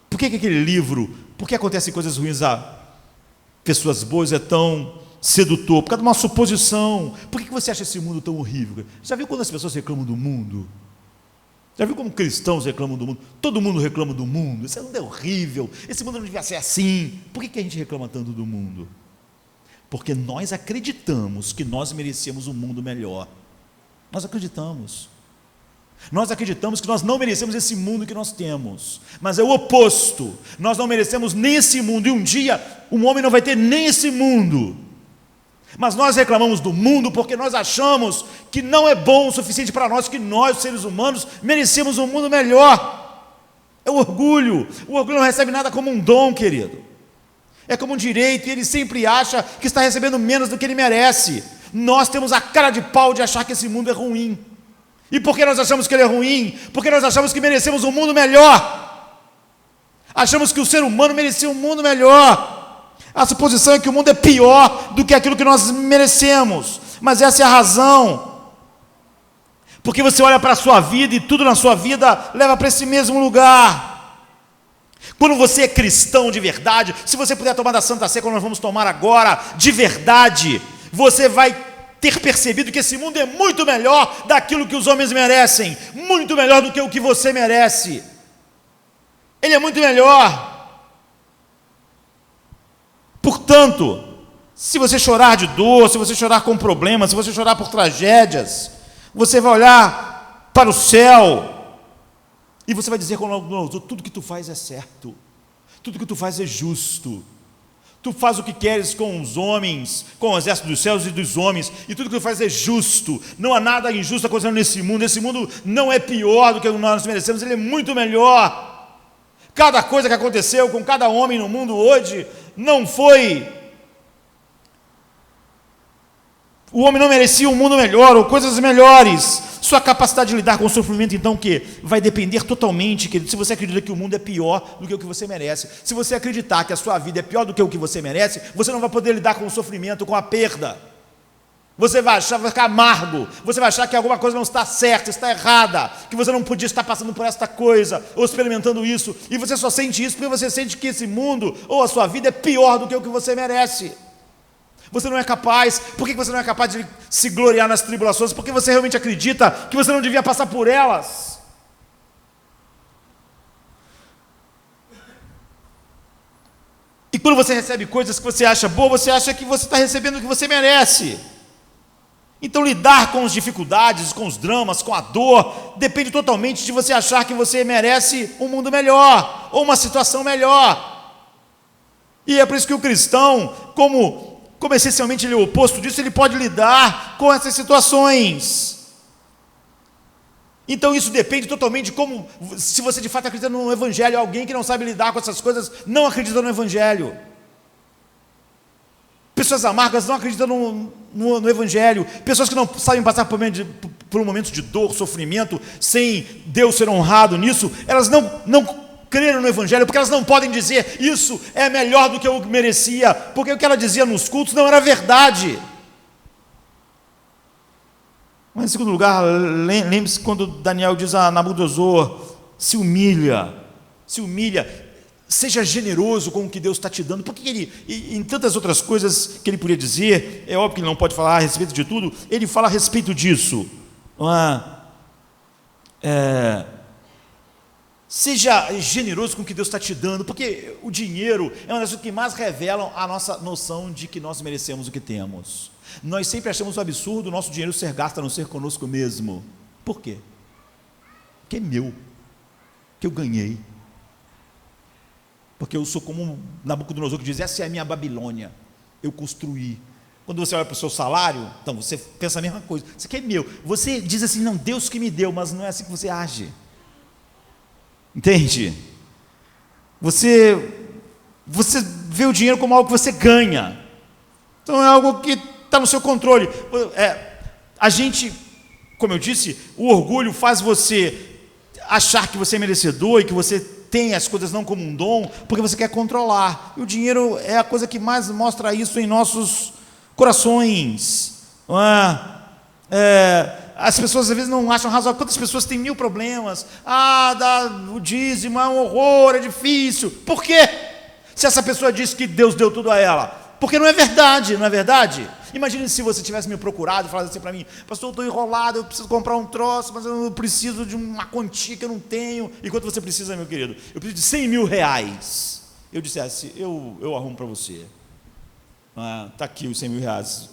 por que aquele livro, por que acontecem coisas ruins a pessoas boas, é tão sedutor? Por causa de uma suposição. Por que você acha esse mundo tão horrível? Já viu quando as pessoas reclamam do mundo? Já viu como cristãos reclamam do mundo? Todo mundo reclama do mundo. Esse mundo é horrível, esse mundo não devia ser assim. Por que a gente reclama tanto do mundo? Porque nós acreditamos que nós merecemos um mundo melhor. Nós acreditamos que nós não merecemos esse mundo que nós temos, mas é o oposto. Nós não merecemos nem esse mundo, e um dia um homem não vai ter nem esse mundo. Mas nós reclamamos do mundo porque nós achamos que não é bom o suficiente para nós, que nós, seres humanos, merecemos um mundo melhor. É o orgulho. O orgulho não recebe nada como um dom, querido. É como um direito, e ele sempre acha que está recebendo menos do que ele merece. Nós temos a cara de pau de achar que esse mundo é ruim. E por que nós achamos que ele é ruim? Porque nós achamos que merecemos um mundo melhor. Achamos que o ser humano merecia um mundo melhor. A suposição é que o mundo é pior do que aquilo que nós merecemos. Mas essa é a razão. Porque você olha para a sua vida, e tudo na sua vida leva para esse mesmo lugar. Quando você é cristão de verdade, se você puder tomar da Santa Ceia, quando nós vamos tomar agora, de verdade, você vai ter percebido que esse mundo é muito melhor daquilo que os homens merecem, muito melhor do que o que você merece. Ele é muito melhor. Portanto, se você chorar de dor, se você chorar com problemas, se você chorar por tragédias, você vai olhar para o céu e você vai dizer com o tudo que tu faz é certo, tudo que tu faz é justo. Tu faz o que queres com os homens, com o exército dos céus e dos homens, e tudo que tu faz é justo. Não há nada injusto acontecendo nesse mundo. Esse mundo não é pior do que nós merecemos, ele é muito melhor. Cada coisa que aconteceu com cada homem no mundo hoje não foi. O homem não merecia um mundo melhor ou coisas melhores. Sua capacidade de lidar com o sofrimento, então, que vai depender totalmente, querido, se você acredita que o mundo é pior do que o que você merece. Se você acreditar que a sua vida é pior do que o que você merece, você não vai poder lidar com o sofrimento, com a perda. Você vai achar, vai ficar amargo. Você vai achar que alguma coisa não está certa, está errada, que você não podia estar passando por esta coisa, ou experimentando isso, e você só sente isso porque você sente que esse mundo, ou a sua vida é pior do que o que você merece. Você não é capaz. Por que você não é capaz de se gloriar nas tribulações? Porque você realmente acredita que você não devia passar por elas. E quando você recebe coisas que você acha boa, você acha que você está recebendo o que você merece. Então lidar com as dificuldades, com os dramas, com a dor, depende totalmente de você achar que você merece um mundo melhor, ou uma situação melhor. E é por isso que o cristão, como essencialmente ele é o oposto disso, ele pode lidar com essas situações. Então isso depende totalmente de como, se você de fato acredita no Evangelho. Alguém que não sabe lidar com essas coisas não acredita no Evangelho. Pessoas amargas não acreditam no Evangelho. Pessoas que não sabem passar por um momento de dor, sofrimento, sem Deus ser honrado nisso, elas não creram no Evangelho, porque elas não podem dizer isso é melhor do que eu merecia, porque o que ela dizia nos cultos não era verdade. Mas em segundo lugar, lembre-se quando Daniel diz a Nabucodonosor: se humilha, seja generoso com o que Deus está te dando. Porque ele, em tantas outras coisas que ele podia dizer, é óbvio que ele não pode falar a respeito de tudo, ele fala a respeito disso, não é? Seja generoso com o que Deus está te dando, porque o dinheiro é uma das coisas que mais revelam a nossa noção de que nós merecemos o que temos. Nós sempre achamos um absurdo o nosso dinheiro ser gasto a não ser conosco mesmo. Por quê? Porque é meu, que eu ganhei. Porque eu sou como Nabucodonosor, que diz: essa é a minha Babilônia, eu construí. Quando você olha para o seu salário, então você pensa a mesma coisa, isso aqui é meu. Você diz assim: não, Deus que me deu, mas não é assim que você age. Entende? Você vê o dinheiro como algo que você ganha. Então é algo que está no seu controle. A gente, como eu disse, o orgulho faz você achar que você é merecedor e que você tem as coisas não como um dom, porque você quer controlar. E o dinheiro é a coisa que mais mostra isso em nossos corações. Não é? As pessoas às vezes não acham razoável. Quantas pessoas têm 1000 problemas? O dízimo é um horror, é difícil. Por quê? Se essa pessoa diz que Deus deu tudo a ela, porque não é verdade, não é verdade? Imagine se você tivesse me procurado e falasse assim para mim: pastor, eu estou enrolado, eu preciso comprar um troço, mas eu preciso de uma quantia que eu não tenho. E quanto você precisa, meu querido? Eu preciso de 100 mil reais. Eu dissesse: eu arrumo para você. Está aqui os 100 mil reais.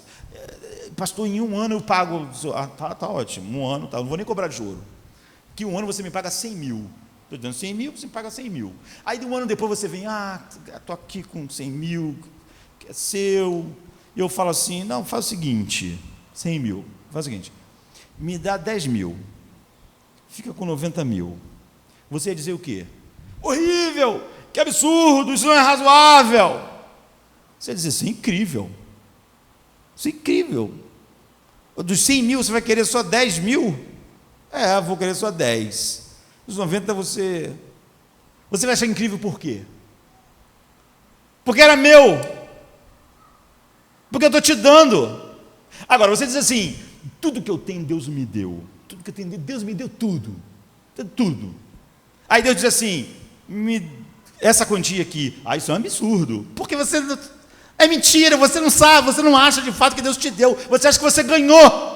Pastor, em um ano eu pago. Tá ótimo, um ano, tá, não vou nem cobrar de ouro. Que um ano você me paga 100 mil. Estou dando 100 mil, você me paga 100 mil. Aí de um ano depois você vem: estou aqui com 100 mil, que é seu. E eu falo assim: não, faz o seguinte, 100 mil, faz o seguinte, me dá 10 mil, fica com 90 mil. Você ia dizer o quê? Horrível, que absurdo, isso não é razoável. Você ia dizer: isso é incrível. Isso é incrível. Dos 100 mil você vai querer só 10 mil? Vou querer só 10. Dos 90 você vai achar incrível por quê? Porque era meu. Porque eu estou te dando. Agora você diz assim: tudo que eu tenho Deus me deu. Tudo que eu tenho Deus me deu tudo. Tudo. Aí Deus diz assim: essa quantia aqui. Isso é um absurdo. Porque você... É mentira, você não sabe, você não acha de fato que Deus te deu, você acha que você ganhou.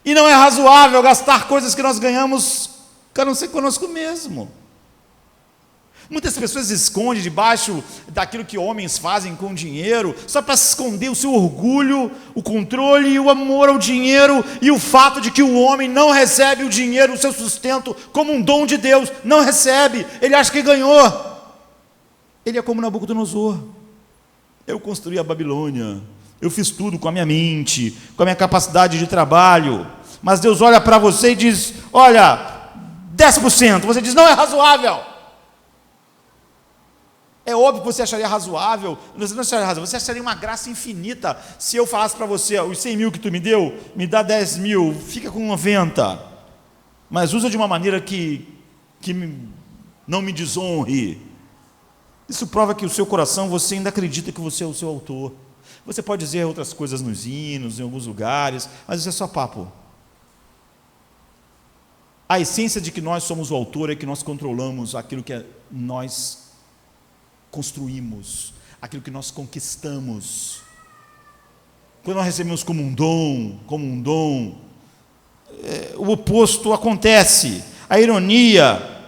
E não é razoável gastar coisas que nós ganhamos, a não ser conosco mesmo. Muitas pessoas escondem debaixo daquilo que homens fazem com dinheiro, só para esconder o seu orgulho, o controle e o amor ao dinheiro, e o fato de que o homem não recebe o dinheiro, o seu sustento, como um dom de Deus, não recebe, ele acha que ganhou. Ele é como Nabucodonosor. Eu construí a Babilônia, eu fiz tudo com a minha mente, com a minha capacidade de trabalho, mas Deus olha para você e diz, olha, 10%, você diz, não é razoável. É óbvio que você acharia razoável, você não acharia razoável, você acharia uma graça infinita, se eu falasse para você, os 100 mil que tu me deu, me dá 10 mil, fica com 90, mas usa de uma maneira que não me desonre. Isso prova que o seu coração, você ainda acredita que você é o seu autor. Você pode dizer outras coisas nos hinos, em alguns lugares, mas isso é só papo. A essência de que nós somos o autor é que nós controlamos aquilo que nós construímos, aquilo que nós conquistamos. Quando nós recebemos como um dom, o oposto acontece. A ironia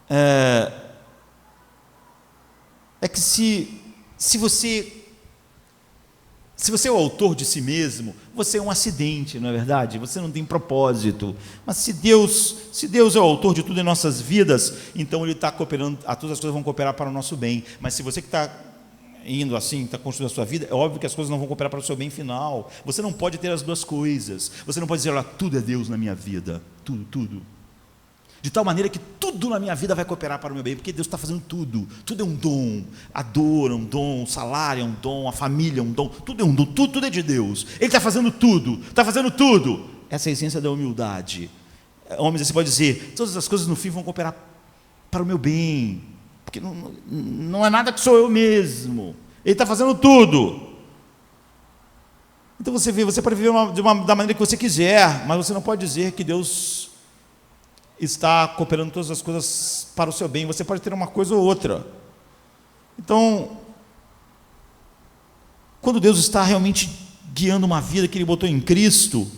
é que se você é o autor de si mesmo, você é um acidente, não é verdade? Você não tem propósito. Mas se Deus é o autor de tudo em nossas vidas, então Ele está cooperando, todas as coisas vão cooperar para o nosso bem. Mas se você que está indo assim, está construindo a sua vida, é óbvio que as coisas não vão cooperar para o seu bem final. Você não pode ter as duas coisas. Você não pode dizer, olha, tudo é Deus na minha vida. Tudo. De tal maneira que tudo na minha vida vai cooperar para o meu bem, porque Deus está fazendo tudo. Tudo é um dom. A dor é um dom, o salário é um dom, a família é um dom. Tudo é um dom, tudo é de Deus. Ele está fazendo tudo. Essa é a essência da humildade. Homens, você pode dizer, todas as coisas no fim vão cooperar para o meu bem, porque não é nada que sou eu mesmo. Ele está fazendo tudo. Então você pode viver da maneira que você quiser, mas você não pode dizer que Deus está cooperando todas as coisas para o seu bem. Você pode ter uma coisa ou outra. Então, quando Deus está realmente guiando uma vida que Ele botou em Cristo,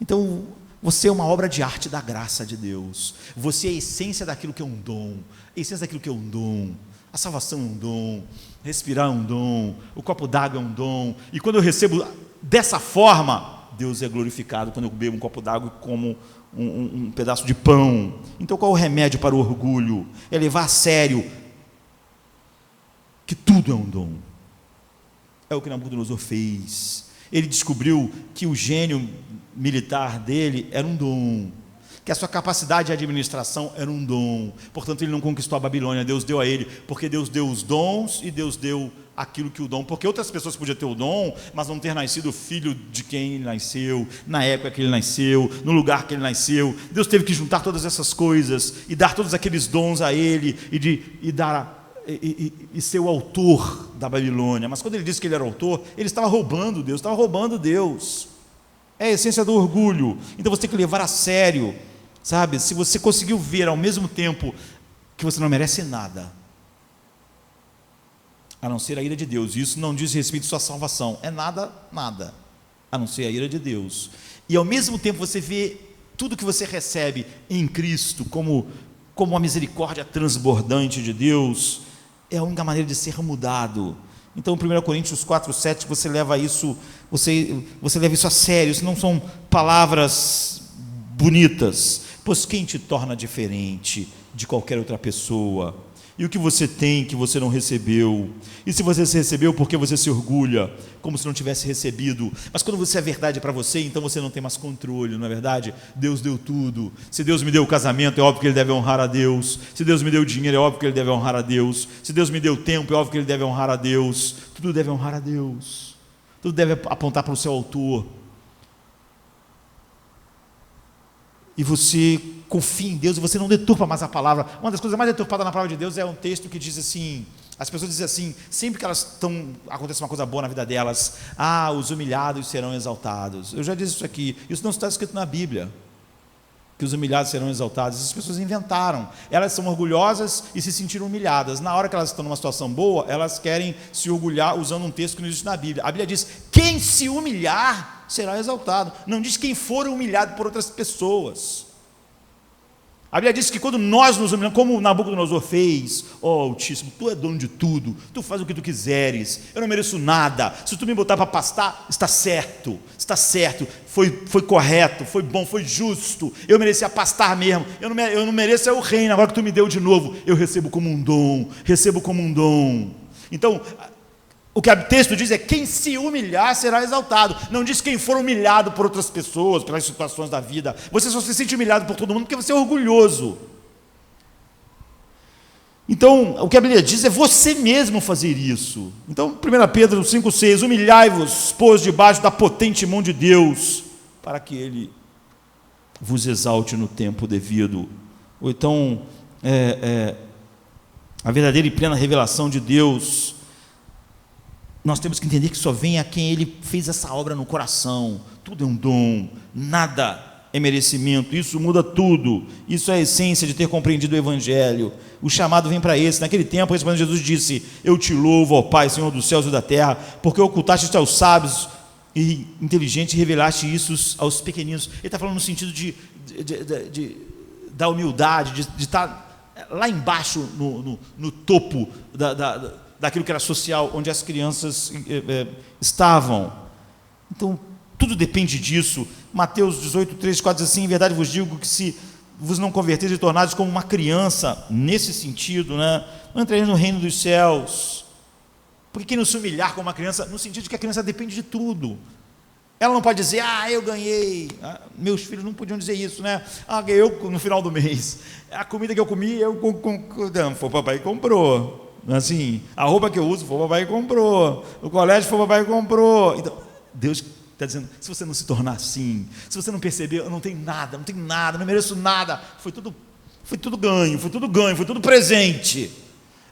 então você é uma obra de arte da graça de Deus. Você é a essência daquilo que é um dom. A essência daquilo que é um dom. A salvação é um dom. Respirar é um dom. O copo d'água é um dom. E quando eu recebo dessa forma, Deus é glorificado quando eu bebo um copo d'água e como um pedaço de pão. Então qual é o remédio para o orgulho? É levar a sério que tudo é um dom. É o que Nabucodonosor fez. Ele descobriu que o gênio militar dele era um dom, que a sua capacidade de administração era um dom. Portanto, ele não conquistou a Babilônia, Deus deu a ele, porque Deus deu os dons e Deus deu aquilo que o dom, porque outras pessoas podiam ter o dom, mas não ter nascido filho de quem ele nasceu, na época que ele nasceu, no lugar que ele nasceu. Deus teve que juntar todas essas coisas e dar todos aqueles dons a ele e ser o autor da Babilônia. Mas quando ele disse que ele era autor, ele estava roubando Deus. É a essência do orgulho. Então você tem que levar a sério, sabe? Se você conseguiu ver ao mesmo tempo que você não merece nada, a não ser a ira de Deus, isso não diz respeito à sua salvação, é nada, a não ser a ira de Deus, e ao mesmo tempo você vê tudo que você recebe em Cristo como a misericórdia transbordante de Deus, é a única maneira de ser mudado. Então 1 Coríntios 4:7, você leva isso a sério. Isso não são palavras bonitas. Pois quem te torna diferente de qualquer outra pessoa? E o que você tem que você não recebeu? E se você recebeu, por que você se orgulha como se não tivesse recebido? Mas quando você é verdade para você, então você não tem mais controle, não é verdade? Deus deu tudo. Se Deus me deu o casamento, é óbvio que Ele deve honrar a Deus. Se Deus me deu o dinheiro, é óbvio que Ele deve honrar a Deus. Se Deus me deu tempo, é óbvio que Ele deve honrar a Deus. Tudo deve honrar a Deus. Tudo deve apontar para o seu autor. E você confia em Deus e você não deturpa mais a palavra. Uma das coisas mais deturpadas na palavra de Deus é um texto que diz assim, as pessoas dizem assim, sempre que acontece uma coisa boa na vida delas, os humilhados serão exaltados. Eu já disse isso aqui, isso não está escrito na Bíblia. que os humilhados serão exaltados. Essas pessoas inventaram. Elas são orgulhosas e se sentiram humilhadas. Na hora que elas estão numa situação boa, elas querem se orgulhar usando um texto que não existe na Bíblia. A Bíblia diz: quem se humilhar será exaltado. Não diz quem for humilhado por outras pessoas. A Bíblia diz que quando nós nos humilhamos, como Nabucodonosor fez: ó Altíssimo, tu é dono de tudo, tu faz o que tu quiseres, eu não mereço nada, se tu me botar para pastar, está certo, foi correto, foi bom, foi justo, eu merecia pastar mesmo, eu não mereço é o reino, agora que tu me deu de novo, eu recebo como um dom. Então, o que o texto diz é: quem se humilhar será exaltado. Não diz quem for humilhado por outras pessoas, pelas situações da vida. Você só se sente humilhado por todo mundo porque você é orgulhoso. Então, o que a Bíblia diz é você mesmo fazer isso. Então, 1 Pedro 5,6: humilhai-vos, pois, debaixo da potente mão de Deus, para que Ele vos exalte no tempo devido. Ou então, a verdadeira e plena revelação de Deus, nós temos que entender que só vem a quem Ele fez essa obra no coração. Tudo é um dom, nada é merecimento, isso muda tudo. Isso é a essência de ter compreendido o Evangelho. O chamado vem para esse. Naquele tempo, respondendo, Jesus disse: eu te louvo, ó Pai, Senhor dos céus e da terra, porque ocultaste isto aos sábios e inteligentes e revelaste isso aos pequeninos. Ele está falando no sentido da humildade, de estar lá embaixo, no topo daquilo que era social, onde as crianças estavam. Então, tudo depende disso. Mateus 18, 3, 4 diz assim: em verdade vos digo que se vos não converteis e tornares como uma criança, nesse sentido, né, não entrareis no reino dos céus. Porque quem não se humilhar como uma criança, no sentido de que a criança depende de tudo. Ela não pode dizer: eu ganhei. Meus filhos não podiam dizer isso, né? Ganhei no final do mês. A comida que eu comi, foi o papai que comprou. Assim, a roupa que eu uso, foi o papai que comprou. O colégio, foi o papai que comprou. Então, Deus está dizendo: se você não se tornar assim, se você não perceber, eu não tenho nada, não mereço nada, foi tudo ganho, foi tudo presente.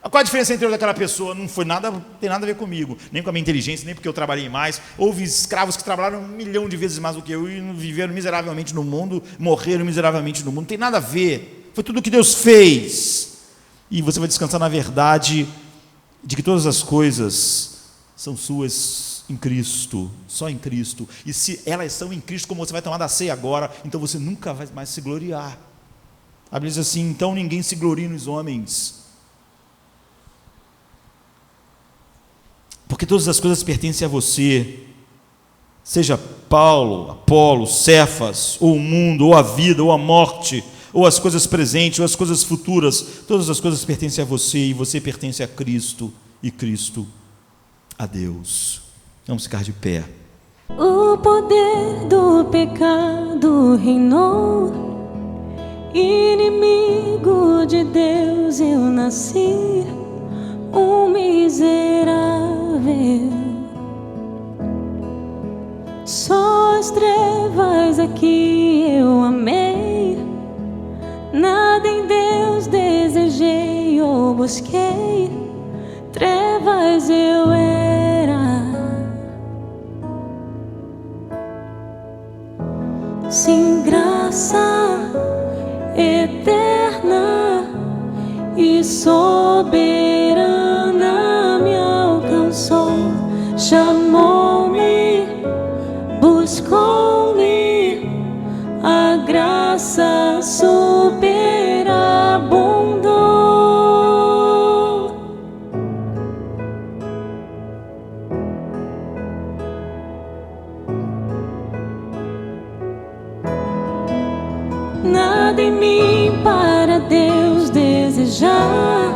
Qual a diferença entre eu e aquela pessoa? Não foi nada, não tem nada a ver comigo, nem com a minha inteligência, nem porque eu trabalhei mais. Houve escravos que trabalharam 1 milhão de vezes mais do que eu e viveram miseravelmente no mundo, morreram miseravelmente no mundo. Não tem nada a ver, foi tudo o que Deus fez. E você vai descansar na verdade de que todas as coisas são suas em Cristo, só em Cristo. E se elas são em Cristo, como você vai tomar da ceia agora, então você nunca vai mais se gloriar. A Bíblia diz assim: então ninguém se glorie nos homens, porque todas as coisas pertencem a você, seja Paulo, Apolo, Cefas, ou o mundo, ou a vida, ou a morte, ou as coisas presentes, ou as coisas futuras. Todas as coisas pertencem a você, e você pertence a Cristo, e Cristo a Deus. Vamos ficar de pé. O poder do pecado reinou, inimigo de Deus eu nasci, um miserável. Só as trevas aqui eu amei, nada em Deus desejei ou busquei, trevas eu era. Sim, graça eterna e soberana me alcançou, chamou-me, buscou-me, a graça superabundou. Nada em mim para Deus desejar,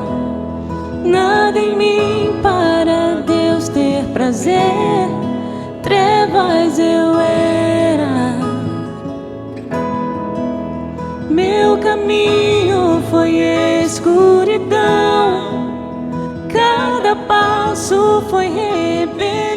nada em mim para Deus ter prazer, trevas eu era. Meu caminho foi escuridão, cada passo foi rebelião.